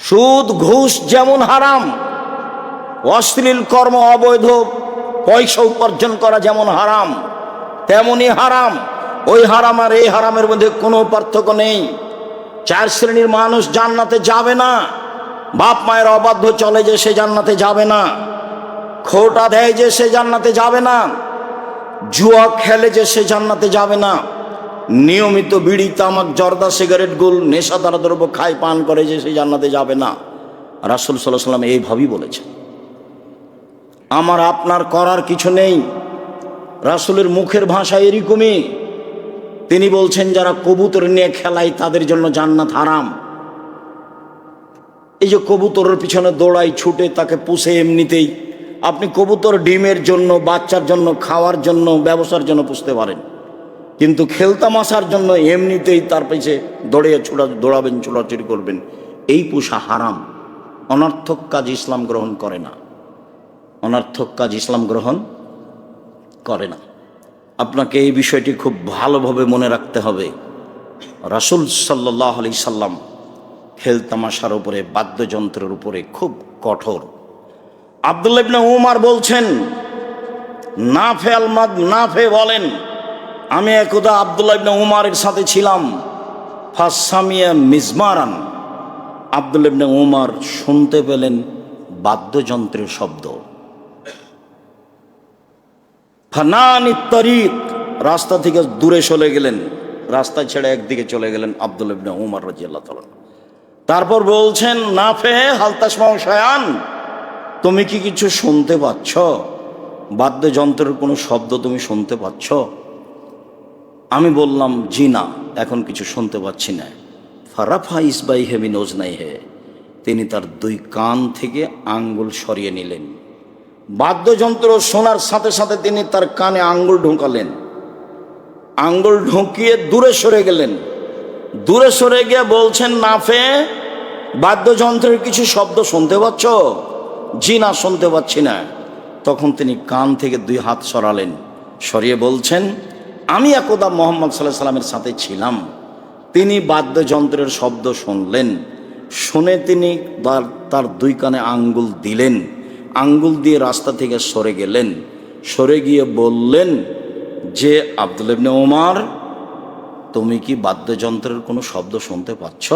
সুদ ঘুষ যেমন হারাম, অশ্লীল কর্ম অবৈধ পয়সা উপার্জন করা যেমন হারাম, তেমনি হারাম। ওই হারাম আর এই হারামের মধ্যে কোনো পার্থক্য নেই। 4 শ্রেণীর মানুষ জান্নাতে যাবে না। বাপ মায়ের অবাধ্য চলে যে সে জান্নাতে যাবে না, খোটা দেয় যে সে জান্নাতে যাবে না, জুয়া খেলে যে সে জান্নাতে যাবে না, নিয়মিত বিড়ি তামাক জর্দা সিগারেট গুল নেশাদার দ্রব্য খায় পান করে যে সে জান্নাতে যাবে না। রাসূল সাল্লাল্লাহু আলাইহি সাল্লাম এইভাবেই বলেছেন। আমার আপনার করার কিছু নেই, রাসূলের মুখের ভাষা এরকমই। তিনি বলছেন, যারা কবুতর নিয়ে খেলায় তাদের জন্য জান্নাত হারাম। এই যে কবুতরের পিছনে দৌড়াই ছুটে তাকে পুষে, এমনিতেই আপনি কবুতর ডিমের জন্য, বাচ্চার জন্য, খাওয়ার জন্য, ব্যবসার জন্য পুষতে পারেন, কিন্তু খেলতামাশার জন্য এমনিতেই তার পিছে দৌড়াবেন, ছোটাছুটি করবেন, এই পোষা হারাম। অনর্থক কাজ ইসলাম গ্রহণ করে না, অনর্থক কাজ ইসলাম গ্রহণ করে না। আপনাকে এই বিষয়টি খুব ভালোভাবে মনে রাখতে হবে। রাসূল সাল্লাল্লাহু আলাইহি সাল্লাম খেলতামাশার উপরে, বাদ্যযন্ত্রের উপরে খুব কঠোর। আব্দুল্লাহ ইবনে উমর বলছেন, নাফে বলেন, আমি একদা আব্দুল্লাহ ইবনে উমরের সাথে ছিলাম। ফাসামিয়া মিজমারান, আব্দুল্লাহ ইবনে উমর শুনতে পেলেন বাদ্যযন্ত্রের শব্দ। ফানানি তরিক, রাস্তা থেকে দূরে চলে গেলেন, রাস্তা ছেড়ে একদিকে চলে গেলেন আব্দুল্লাহ ইবনে উমর রাদিয়াল্লাহু তাআলা। তারপর বলছেন, নাফে হাল তাসমাউ শায়ান, তুমি কি কিছু শুনতে পাচ্ছ? বাদ্যযন্ত্রের কোনো শব্দ তুমি শুনতে পাচ্ছ? আমি বললাম, জি না, এখন কিছু শুনতে পাচ্ছি না। ফারাফা ইসবাইহি মিন উজনাইহি, তিনি তার 2 কান থেকে আঙ্গুল সরিয়ে নিলেন। বাদ্যযন্ত্র শোনার সাথে সাথে তিনি তার কানে আঙ্গুল ঢোকালেন, আঙ্গুল ঢুকিয়ে দূরে সরে গেলেন। দূরে সরে গিয়ে বলছেন, নাফে বাদ্যযন্ত্রের কিছু শব্দ শুনতে পাচ্ছ? জি না, শুনতে পাচ্ছি না। তখন তিনি কান থেকে 2 হাত সরালেন, সরিয়ে বলছেন, আমি একদা মুহাম্মদ সাল্লাল্লাহু আলাইহি সাল্লামের সাথে ছিলাম, তিনি বাদ্যযন্ত্রের শব্দ শুনলেন, শুনে তিনি তার 2 কানে আঙ্গুল দিলেন, আঙ্গুল দিয়ে রাস্তা থেকে সরে গেলেন। সরে গিয়ে বললেন যে, আব্দুল্লাহ ইবনে উমর, তুমি কি বাদ্যযন্ত্রের কোনো শব্দ শুনতে পাচ্ছ?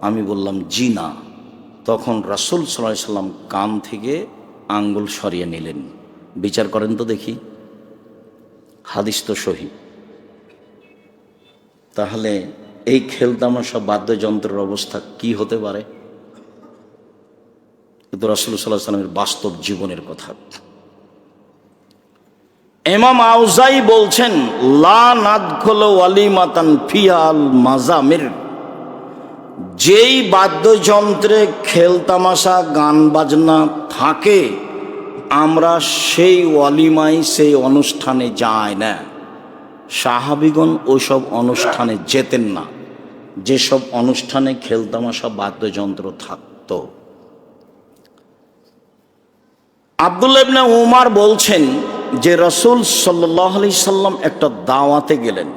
আমি বললাম, জি না। তখন রাসূল সাল্লাল্লাহু আলাইহি সাল্লাম কান থেকে আঙ্গুল সরিয়ে নিলেন। বিচার করেন তো দেখি, হাদিস তো সহিহ। তাহলে এই খেলতামাশা বাদ্যযন্ত্রের অবস্থা কি হতে পারে? কিন্তু রাসূল সাল্লাল্লাহু আলাইহি সাল্লামের বাস্তব জীবনের কথা। ইমাম আউজাই বলছেন, লা নাদখুলু ওয়ালিমাতান ফিহাল মাজামির, যেই বাদ্যযন্ত্রে খেলতামাশা গান বাজনা থাকে আমরা সেই ওয়ালিমায়, সেই অনুষ্ঠানে যাই না। সাহাবীগণ ওইসব অনুষ্ঠানে যেতেন না, যেসব অনুষ্ঠানে খেলতামাশা বাদ্যযন্ত্র থাকত। আব্দুল্লাহ ইবনে উমর বলছেন যে, রাসূল সাল্লাল্লাহু আলাইহি সাল্লাম একটা দাওয়াতে গেলেন।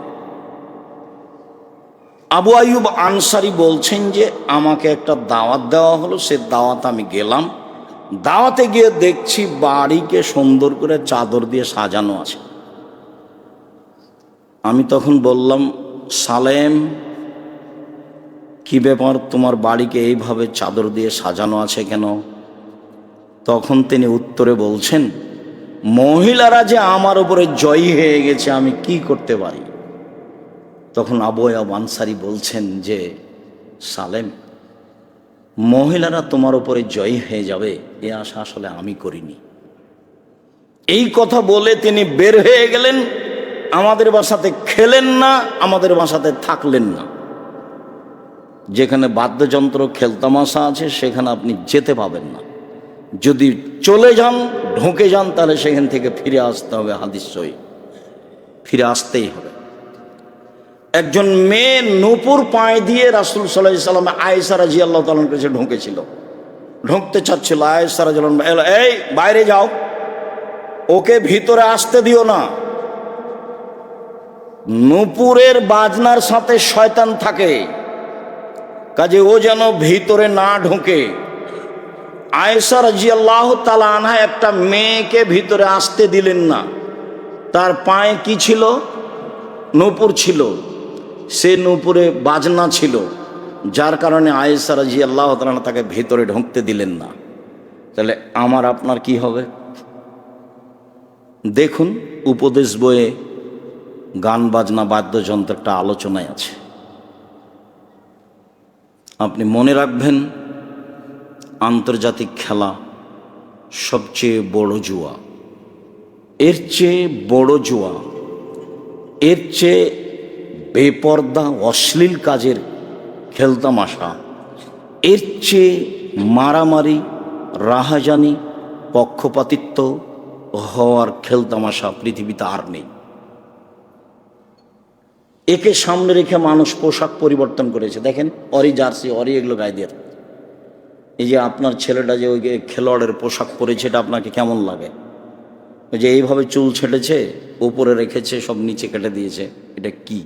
আবু আইয়ুব আনসারী বলছেন যে, আমাকে একটা দাওয়াত দেওয়া হলো, সে দাওয়াত আমি গেলাম। দাওয়াতে গিয়ে দেখছি বাড়িকে সুন্দর করে চাদর দিয়ে সাজানো আছে। আমি তখন বললাম, সালেম, কি ব্যাপার, তোমার বাড়িকে এইভাবে চাদর দিয়ে সাজানো আছে কেন? তখন তিনি উত্তরে বলছেন, মহিলারা যে আমার উপরে জয়ী হয়ে গেছে, আমি কি করতে পারি? তখন আবু আইয়ুব আনসারী বলছেন যে, সালেম, মহিলারা তোমার উপরে জয়ী হয়ে যাবে এ আশা আসলে আমি করিনি। এই কথা বলে তিনি বের হয়ে গেলেন, আমাদের বাসাতে খেলেন না, আমাদের বাসাতে থাকলেন না। যেখানে বাদ্যযন্ত্র খেলতামাশা আছে সেখানে আপনি যেতে পাবেন না। যদি চলে যান, ঢুকে যান, তাহলে সেখান থেকে ফিরে আসতে হবে। হাদিস সহিহ, ফিরে আসতেই হবে। একজন মেয়ে নূপুর পায়ে দিয়ে রাসূল সাল্লাল্লাহু আলাইহি সাল্লাম আয়েশা রাদিয়াল্লাহু তাআলার কাছে ঢুকেছিল, ঢুকতে চাচ্ছিল। আয়েশা রাদিয়াল্লাহু তাআলা, এই বাইরে যাও, ওকে ভিতরে আসতে দিও না। নূপুরের বাজনার সাথে শয়তান থাকে, কাজে ও যেন ভিতরে না ঢোকে। আয়েশা রাদিয়াল্লাহু তাআলা আনহা একটা মেয়েকে ভিতরে আসতে দিলেন না। তার পায়ে কি ছিল? নূপুর ছিল। সে নূপুরে বাজনা ছিল, যার কারণে আয়েশা রাদিয়াল্লাহু তাআলা তাকে ভিতরে ঢুকতে দিলেন না। তাহলে আমার আপনার কি হবে? দেখুন, উপদেশ বইয়ে গান বাজনা বাদ্যযন্ত্র একটা আলোচনায় আছে। আপনি মনে রাখবেন, আন্তর্জাতিক খেলা সবচেয়ে বড় জুয়া। এর চেয়ে বড় জুয়া, এর চেয়ে বেপর্দা অশ্লীল কাজের খেলতামাশা, এর চেয়ে মারামারি, রাহাজানি, পক্ষপাতিত্ব হওয়ার খেলতামাশা পৃথিবীতে আর নেই। একে সামনে রেখে মানুষ পোশাক পরিবর্তন করেছে। দেখেন, অরি জার্সি, অরি এগুলো গায়ে দিয়ে। এই যে আপনার ছেলেটা যে ওই খেলোয়াড়ের পোশাক পরেছে, এটা আপনাকে কেমন লাগে? ওই যে এইভাবে চুল ছেটেছে, উপরে রেখেছে, সব নিচে কেটে দিয়েছে, এটা কি?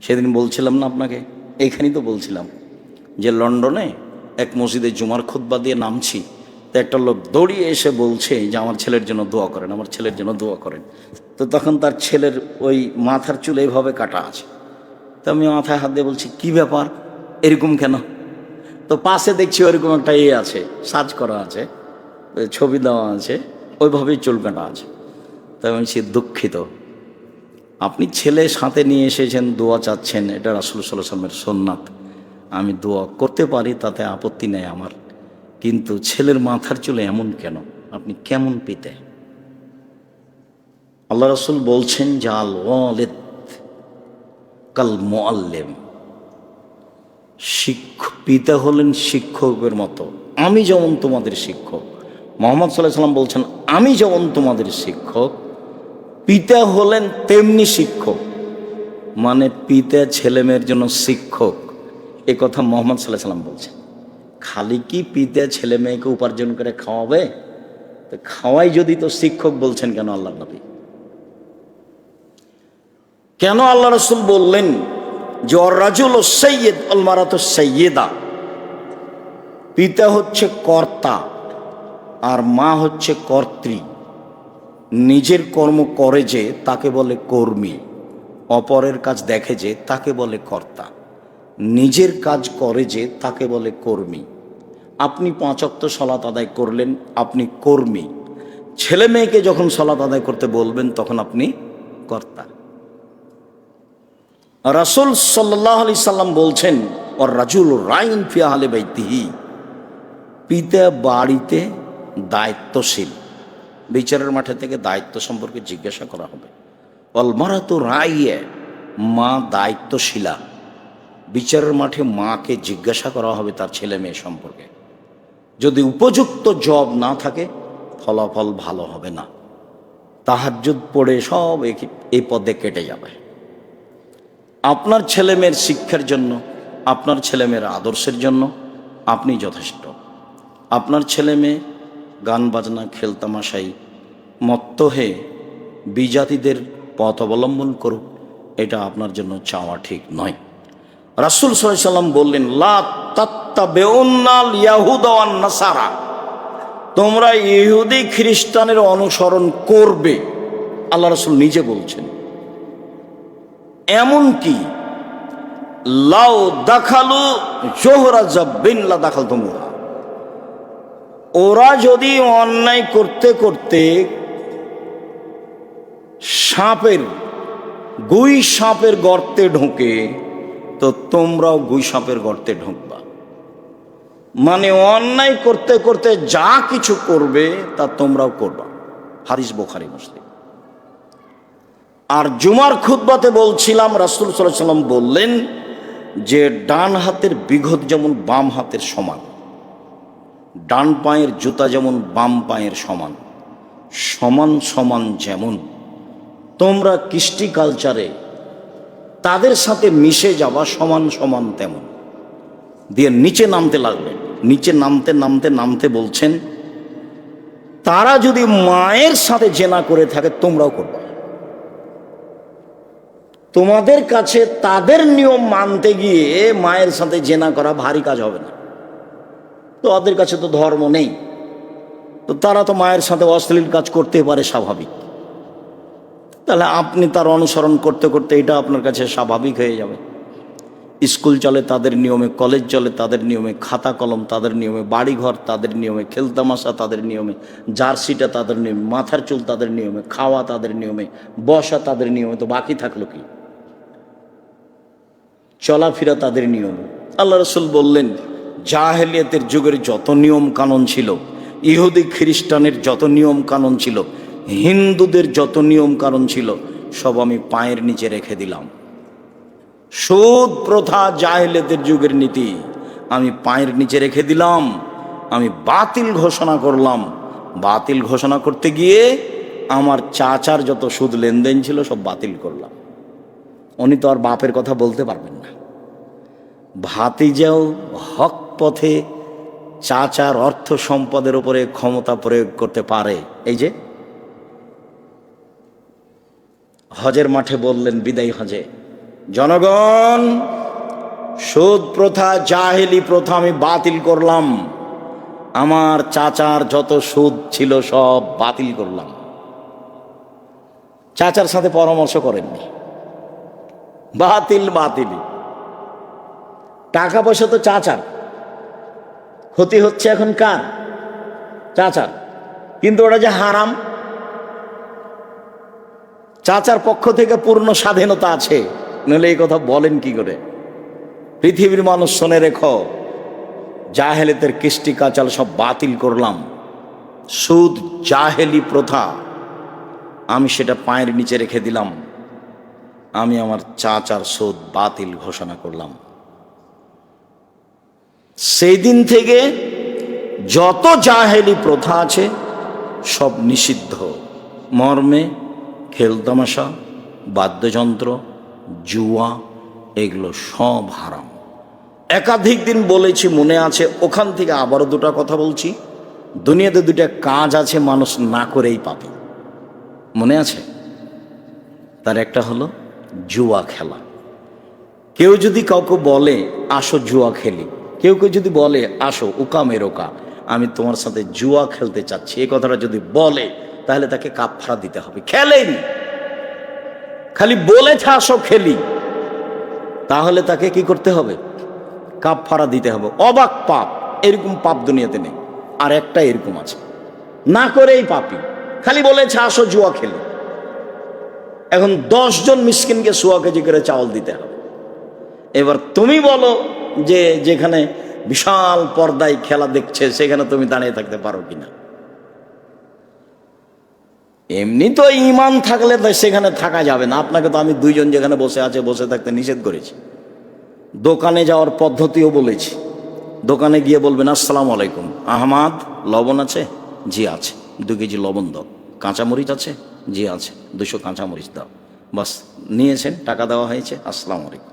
সেদিন বলছিলাম না আপনাকে, এইখানেই তো বলছিলাম যে লন্ডনে এক মসজিদে জুমার খুতবা দিয়ে নামছি, তো একটা লোক দৌড়িয়ে এসে বলছে যে আমার ছেলের জন্য দোয়া করেন, আমার ছেলের জন্য দোয়া করেন। তো তখন তার ছেলের ওই মাথার চুল এইভাবে কাটা আছে। তো আমি মাথায় হাত দিয়ে বলছি, কি ব্যাপার, এরকম কেন? তো পাশে দেখছি ওইরকম একটা আছে, সাজ করা আছে, ছবি দেওয়া আছে, ওইভাবেই চুল কাটা আছে। তাই আমি বলছি, দুঃখিত, আপনি ছেলে সাথে নিয়ে এসেছেন, দোয়া চাচ্ছেন, এটা রাসূল সাল্লাল্লাহু আলাইহি ওয়াসাল্লামের সুন্নাত, আমি দোয়া করতে পারি, তাতে আপত্তি নেই আমার, কিন্তু ছেলের মাথার চুলে এমন কেন? আপনি কেমন পিতা? আল্লাহ রাসূল বলছেন, জাল ওয়ালিদ কাল মুআল্লিম, পিতা হলেন শিক্ষকের মতো। আমি যেমন তোমাদের শিক্ষক, মুহাম্মদ সাল্লাল্লাহু আলাইহি ওয়াসাল্লাম বলছেন, আমি যেমন তোমাদের শিক্ষক, পিতা হলেন তেমনি শিক্ষক। মানে পিতা ছেলে মেয়ের জন্য শিক্ষক, এ কথা মুহাম্মদ সাল্লাল্লাহু আলাইহি ওয়াসাল্লাম বলছেন। খালি কি পিতা ছেলে মেয়েকে উপার্জন করে খাওয়াবে? তো খাওয়াই যদি, তো শিক্ষক বলছেন কেন আল্লাহ নবী? কেন আল্লাহ রাসূল বললেন যে ওর রাজুল সাইয়্যিদ ওয়াল মারাতু সাইয়্যিদা? পিতা হচ্ছে কর্তা আর মা হচ্ছে কর্ত্রী। নিজের কর্ম করে যে তাকে বলে কর্মী, অপরের কাজ দেখে যে তাকে বলে কর্তা। নিজের কাজ করে যে তাকে বলে কর্মী। আপনি 5 ওয়াক্ত সালাত আদায় করলেন, আপনি কর্মী। ছেলে মেয়েকে যখন সালাত আদায় করতে বলবেন, তখন আপনি কর্তা। রাসূল সাল্লাল্লাহু আলাইহি সাল্লাম বলছেন, ওর রাজুল রাইন ফি আহলি বাইতিহি, পিতা বাড়িতে দায়িত্বশীল। বিচারের মাঠে থেকে দায়িত্ব সম্পর্কে জিজ্ঞাসা করা হবে। ওয়াল মারাতু রাইয়া, মা দায়িত্বশীলা। বিচারের মাঠে মাকে জিজ্ঞাসা করা হবে তার ছেলে মেয়ে সম্পর্কে। যদি উপযুক্ত জব না থাকে, ফলাফল ভালো হবে না। তাহাজ্জুদ পড়ে সব এই পদে কেটে যাবে। আপনার ছেলে মেয়ের শিক্ষার জন্য, আপনার ছেলে মেয়ের আদর্শের জন্য আপনি যথেষ্ট। আপনার ছেলে মেয়ে গান বাজনা খেলতামাশাই মত্ত হয়ে বিজাতিদের পথ অবলম্বন করুক, এটা আপনার জন্য চাওয়া ঠিক নয়। রাসূল সাল্লাল্লাহু আলাইহি ওয়াসাল্লাম বললেন, লা তাত্তাবিউন্নাল ইয়াহুদা ওয়ান নাসারা, তোমরা ইহুদি খ্রিস্টানের অনুসরণ করবে। আল্লাহ রাসূল নিজে বলছেন। এমন কি লাউ দাখালু জোহরা জাব্বিন লা দাখাল তোমরা, ওরা যদি অন্যায় করতে করতে গুই সাপের গর্তে ঢোকে তো তোমরাও গুই সাপের গর্তে ঢুকবা। মানে অন্যায় করতে করতে যা কিছু করবে তা তোমরাও করবা। হাদিস বুখারী মুসলিম। আর জুমার খুতবাতে বলছিলাম, রাসূল সাল্লাল্লাহু আলাইহি ওয়াসাল্লাম বললেন যে ডান হাতের বিঘত যেমন বাম হাতের সমান, ডান পায়ের জুতা যেমন বাম পায়ের সমান, সমান সমান যেমন তোমরা কৃষ্টি কালচারে তাদের সাথে মিশে যাওয়া সমান সমান তেমন। দিয়ে নিচে নামতে লাগলেন। নিচে নামতে নামতে নামতে বলছেন, তারা যদি মায়ের সাথে জেনা করে থাকে তোমরাও করবে। তোমাদের কাছে তাদের নিয়ম মানতে গিয়ে মায়ের সাথে জেনা করা ভারী কাজ হবে না। তো ওদের কাছে তো ধর্ম নেই, তো তারা তো মায়ের সাথে অশ্লীল কাজ করতে পারে, স্বাভাবিক। তাহলে আপনি তার অনুসরণ করতে করতে এটা আপনার কাছে স্বাভাবিক হয়ে যাবে। স্কুল চলে তাদের নিয়মে, কলেজ চলে তাদের নিয়মে, খাতা কলম তাদের নিয়মে, বাড়িঘর তাদের নিয়মে, খেলতামাশা তাদের নিয়মে, জার্সিটা তাদের নিয়মে, মাথার চুল তাদের নিয়মে, খাওয়া তাদের নিয়মে, বসা তাদের নিয়মে, তো বাকি থাকলো কি? চলাফেরা তাদের নিয়ম। আল্লাহ রাসূল বললেন, জাহেলিয়াতের যুগের যত নিয়ম কানুন ছিল, ইহুদি খ্রিস্টানের যত নিয়ম কানুন ছিল, হিন্দুদের যত নিয়ম কানুন ছিল, সব আমি পায়ের নিচে রেখে দিলাম। সুদ প্রথা জাহেলিয়াতের যুগের নীতি আমি পায়ের নিচে রেখে দিলাম, আমি বাতিল ঘোষণা করলাম। বাতিল ঘোষণা করতে গিয়ে আমার চাচার যত সুদ লেনদেন ছিল সব বাতিল করলাম। উনি তো আর বাপের কথা বলতে পারবেন না। ভাতিজাও হক পথে চাচার অর্থ সম্পদের উপরে ক্ষমতা প্রয়োগ করতে পারে। এই যে হজের মাঠে বললেন, বিদায়ী হজে, জনগণ, সুদ প্রথা জাহেলি প্রথা আমি বাতিল করলাম, আমার চাচার যত সুদ ছিল সব বাতিল করলাম। চাচার সাথে পরামর্শ করেননি, বাতিলই। টাকা পয়সা তো চাচার, ক্ষতি হচ্ছে এখন কার? চাচার। কিন্তু ওটা যে হারাম, চাচার পক্ষ থেকে পূর্ণ স্বাধীনতা আছে, নইলে এই কথা বলেন কি করে? পৃথিবীর মানুষ শুনে রেখো, জাহেলিয়াতের কৃষ্টি কাচাল সব বাতিল করলাম। সুদ জাহেলি প্রথা আমি সেটা পায়ের নিচে রেখে দিলাম, আমি আমার চাচার সুদ বাতিল ঘোষণা করলাম। সেই দিন থেকে যত জাহেলি প্রথা আছে সব নিষিদ্ধ মর্মে খেলতামাশা, বাদ্যযন্ত্র, জুয়া, এগুলো সব হারাম। একাধিক দিন বলেছি, মনে আছে। ওখান থেকে আবারও দুটো কথা বলছি। দুনিয়াতে দুটা কাজ আছে মানুষ না করেই পাবে, মনে আছে? তার একটা হলো জুয়া খেলা। কেউ যদি কাউকে বলে আসো জুয়া খেলি, কেউ যদি বলে আসো ওকা মেরোকা, আমি তোমার সাথে জুয়া খেলতে চাচ্ছি, এই কথাটা যদি বলে তাহলে তাকে কাফারা দিতে হবে। খেলেনি, খালি বলেছে আসো খেলি, তাহলে তাকে কি করতে হবে? কাফারা দিতে হবে। অবাক পাপ, এরকম পাপ দুনিয়াতে নেই। আর একটা এরকম আছে, না করেই পাপী, খালি বলেছে আসো জুয়া খেলি। এখন 10 জন মিসকিনকে 100 কেজি করে চাউল দিতে হবে। এবার তুমি বলো যে যেখানে বিশাল পর্দায় খেলা দেখছে সেখানে তুমি দাঁড়িয়ে থাকতে পারো কিনা? এমনি তো ঈমান থাকলে সেখানে থাকা যাবে না। আপনাকে তো আমি 2 জন যেখানে বসে আছে বসে থাকতে নিষেধ করেছি। দোকানে যাওয়ার পদ্ধতিও বলেছি। দোকানে গিয়ে বলবেন আসসালামু আলাইকুম, আহমাদ লবণ আছে? জি আছে। 2 কেজি লবণ দাও। কাঁচামরিচ আছে? জি আছে। 200 কাঁচামরিচ দাও। বাস, নিয়েছেন, টাকা দেওয়া হয়েছে, আসসালামু আলাইকুম।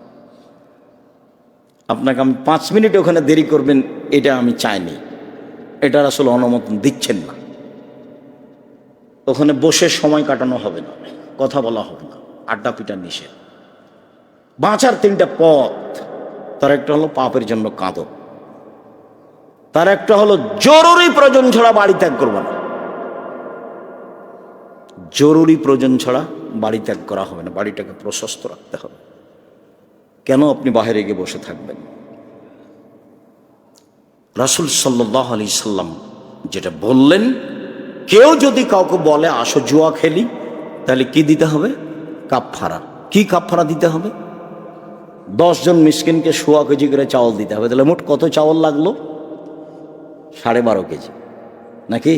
আপনাকে আমি 5 মিনিট ওখানে দেরি করবেন এটা আমি চাইনি, এটার আসলে অনুমোদন দিচ্ছেন না। ওখানে বসে সময় কাটানো হবে না, কথা বলা হবে না, আড্ডা পিটা নিষেধ। বাঁচার 3টা পথ, তার একটা হলো পাপের জন্য কাঁদো, তার একটা হলো জরুরি প্রয়োজন ছাড়া বাড়ি ত্যাগ করবে না। জরুরি প্রয়োজন ছাড়া বাড়ি ত্যাগ করা হবে না, বাড়িটাকে প্রশস্ত রাখতে হবে। কেন আপনি বাইরে গিয়ে বসে থাকবেন? রাসূল সাল্লাল্লাহু আলাইহি সাল্লাম যেটা বললেন, কেউ যদি কাউকে বলে আসো জুয়া খেলি, তাহলে কি দিতে হবে? কাফফারা। কি কাফফারা দিতে হবে? 10 জন মিসকিনকে 1.25 কেজি করে চাউল দিতে হবে। তাহলে মোট কত চাউল লাগলো? 12.5 কেজি, নাকি?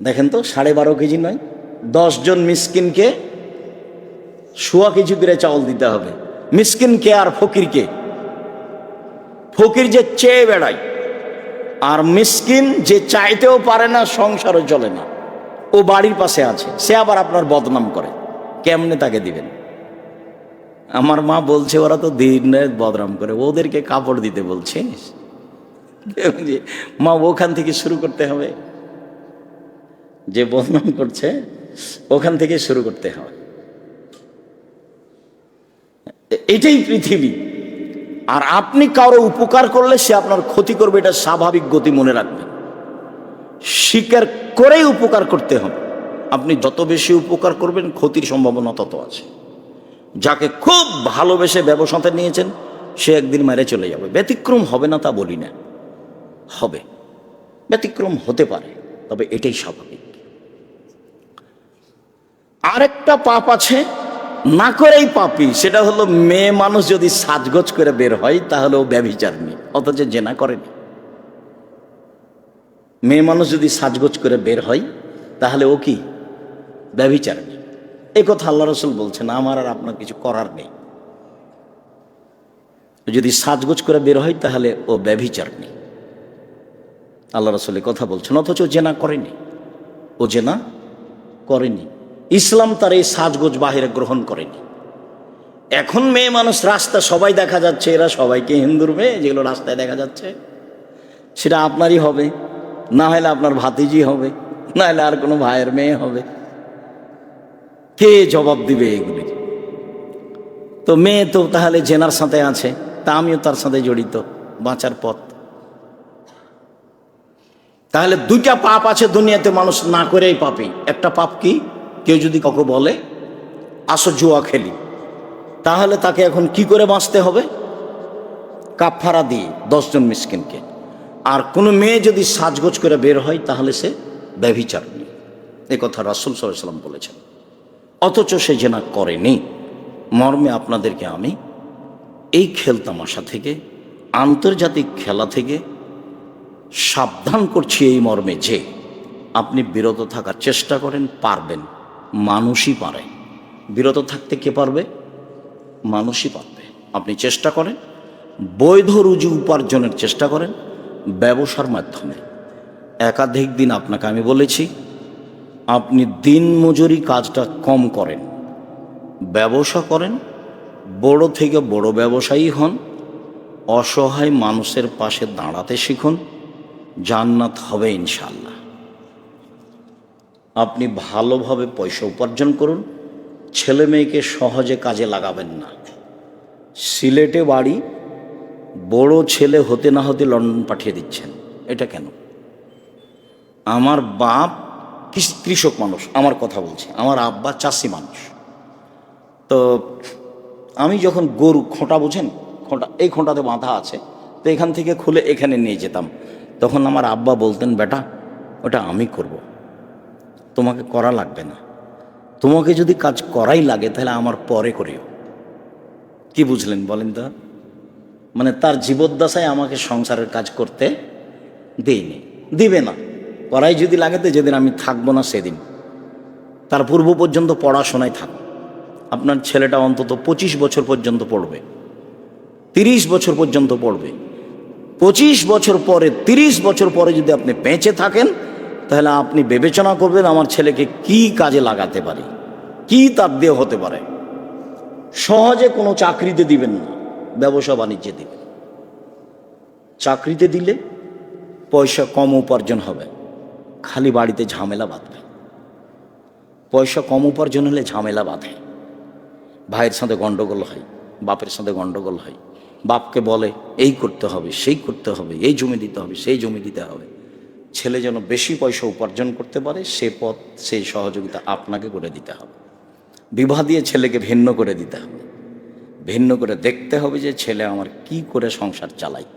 দেখেন তো, 12.5 কেজি নয়, 10 জন মিসকিনকে 1.25 কেজি করে চাউল দিতে হবে। মিসকিনকে আর ফকিরকে? ফকির যে চেয়ে বেড়ায়, আর মিসকিন যে চাইতেও পারে না, সংসারও চলে না, ও বাড়ির পাশে আছে, সে আবার আপনার বদনাম করে, কেমনে তাকে দিবেন? আমার মা বলছে ওরা তো দিন রাত বদনাম করে, ওদেরকে কাপড় দিতে বলছিস? মা, ওখান থেকে শুরু করতে হবে। যে বদনাম করছে ওখান থেকে শুরু করতে হবে। এটাই পৃথিবী। আর আপনি কারো উপকার করলে সে আপনার ক্ষতি করবে, এটা স্বাভাবিক গতি, মনে রাখবেন। স্বীকার করেই উপকার করতে হবে। আপনি যত বেশি উপকার করবেন, ক্ষতির সম্ভাবনা তত আছে। যাকে খুব ভালোবেসে ব্যবসাতে নিয়েছেন, সে একদিন মেরে চলে যাবে। ব্যতিক্রম হবে না তা বলি না, হবে, ব্যতিক্রম হতে পারে, তবে এটাই স্বাভাবিক। আরেকটা পাপ আছে, না করেই পাপী, সেটা হলো মেয়ে মানুষ যদি সাজগোজ করে বের হয় তাহলে ও ব্যভিচারিণী, অথচ জেনা করেনি। মেয়ে মানুষ যদি সাজগোজ করে বের হয় তাহলে ও কি? ব্যভিচারিণী। এই কথা আল্লাহ রাসূল বলছেন, আমার আর আপনার কিছু করার নেই। যদি সাজগোজ করে বের হয় তাহলে ও ব্যভিচারিণী, আল্লাহ রাসূল এই কথা বলছেন, অথচ জেনা করেনি। ও জেনা করেনি। ইসলাম তার এই সাজগোজ বাহিরে গ্রহণ করেনি। এখন মেয়ে মানুষ রাস্তা সবাই দেখা যাচ্ছে, এরা সবাইকে হিন্দুর মেয়ে, যেগুলো রাস্তায় দেখা যাচ্ছে সেটা আপনারই হবে, না হলে আপনার ভাতিজি হবে, না হলে আর কোনো ভাইয়ের মেয়ে হবে। কে জবাব দিবে এগুলি? তো মেয়ে তো তাহলে জেনার সাথে আছে, তা আমিও তার সাথে জড়িত, বাঁচার পথ। তাহলে দুইটা পাপ আছে দুনিয়াতে, মানুষ না করেই পাপী। একটা পাপ কি? কেউ যদি কাউকে বলে আসো জুয়া খেলি, তাহলে তাকে এখন কি করে বাঁচতে হবে? কাফফারা দিয়ে 10 জন মিসকিনকে। আর কোনো মেয়ে যদি সাজগোজ করে বের হয় তাহলে সে ব্যভিচারিণী, এ কথা রাসূল সাল্লাল্লাহু আলাইহি ওয়াসাল্লাম বলেছেন, অথচ সে জেনা করেনি। মর্মে আপনাদেরকে আমি এই খেলতামাশা থেকে, আন্তর্জাতিক খেলা থেকে সাবধান করছি, এই মর্মে যে আপনি বিরত থাকার চেষ্টা করেন, পারবেন। মানুষই পারে বিরত থাকতে। কে পারবে? মানুষই পারবে। আপনি চেষ্টা করেন, বৈধ রুজি উপার্জনের চেষ্টা করেন ব্যবসার মাধ্যমে। একাধিক দিন আপনাকে আমি বলেছি, আপনি দিন মজুরি কাজটা কম করেন, ব্যবসা করেন, বড় থেকে বড় ব্যবসায়ী হন, অসহায় মানুষের পাশে দাঁড়াতে শিখুন, জান্নাত হবে ইনশাআল্লাহ। আপনি ভালোভাবে পয়সা উপার্জন করুন, ছেলে মেয়েকে সহজে কাজে লাগাবেন না। সিলেটে বাড়ি, বড় ছেলে হতে না হতে লন্ডন পাঠিয়ে দিচ্ছেন, এটা কেন? আমার বাপ কৃষক মানুষ, আমার কথা বলছি, আমার আব্বা চাষি মানুষ। তো আমি যখন গরু খোঁটা, বুঝেন খোঁটা, এই খোঁটাতে বাঁধা আছে, তো এখান থেকে খুলে এখানে নিয়ে যেতাম, তখন আমার আব্বা বলতেন, বেটা ওটা আমি করব, তোমাকে করা লাগবে না। তোমাকে যদি কাজ করাই লাগে তাহলে আমার পরে করিও। কি বুঝলেন বলেন তো? মানে তার জীবদ্দশায় আমাকে সংসারের কাজ করতে দেয়নি, দিবে না। করাই যদি লাগে তো যেদিন আমি থাকবো না সেদিন, তার পূর্ব পর্যন্ত পড়াশোনায় থাক। আপনার ছেলেটা অন্তত 25 বছর পর্যন্ত পড়বে, 30 বছর পর্যন্ত পড়বে। 25 বছর পরে, 30 বছর পরে যদি আপনি বেঁচে থাকেন, তাহলে আপনি বিবেচনা করবেন আমার ছেলেকে কি কাজে লাগাতে পারি, কি তার দিয়ে হতে পারে। সহজে কোনো চাকরিতে দিবেন না, ব্যবসা বাণিজ্যে দিবেন। চাকরিতে দিলে পয়সা কম উপার্জন হবে, খালি বাড়িতে ঝামেলা বাঁধবে। পয়সা কম উপার্জন হলে ঝামেলা বাঁধে, ভাইয়ের সাথে গন্ডগোল হয়, বাপের সাথে গন্ডগোল হয়, বাপকে বলে এই করতে হবে, সেই করতে হবে, এই জমি দিতে হবে, সেই জমি দিতে হবে। ছেলে যেন বেশি পয়সা উপার্জন করতে পারে, সে পথ, সেই সহযোগিতা আপনাকে করে দিতে হবে। বিবাহ দিয়ে ছেলেকে ভিন্ন করে দিতে হবে। ভিন্ন করে দেখতে হবে যে ছেলে আমার কি করে সংসার চালায়।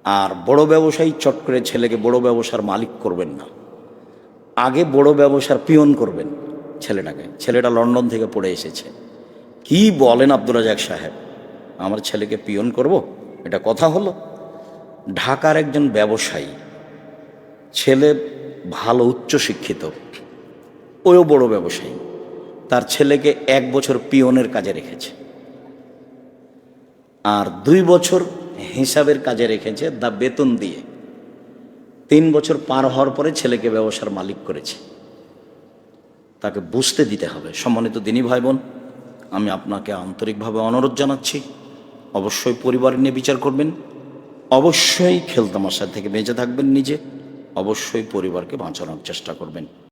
আর বড় ব্যবসায়ী চট করে ছেলেকে বড় ব্যবসার মালিক করবেন না, আগে বড় ব্যবসার পিয়ন করবেন ছেলেটাকে। ছেলেটা লন্ডন থেকে পড়ে এসেছে। কি বলেন আব্দুর রাজাক সাহেব, আমার ছেলেকে পিয়ন করব? এটা কথা হলো? ঢাকার একজন ব্যবসায়ী ছেলে, ভালো উচ্চশিক্ষিত, ওও বড় ব্যবসায়ী, তার ছেলেকে 1 বছর পিয়নের কাজে রেখেছে আর 2 বছর হিসাবের কাজে রেখেছে, দা বেতন দিয়ে। 3 বছর পার হওয়ার পরে ছেলেকে ব্যবসার মালিক করেছে। তাকে বুঝতে দিতে হবে। সম্মানিত দিনী ভাই বোন, আমি আপনাকে আন্তরিকভাবে অনুরোধ জানাচ্ছি, অবশ্যই পরিবার নিয়ে বিচার করবেন, অবশ্যই খেলতামাশা থেকে বেঁচে থাকবেন নিজে, অবশ্যই পরিবারকে বাঁচানোর চেষ্টা করবেন।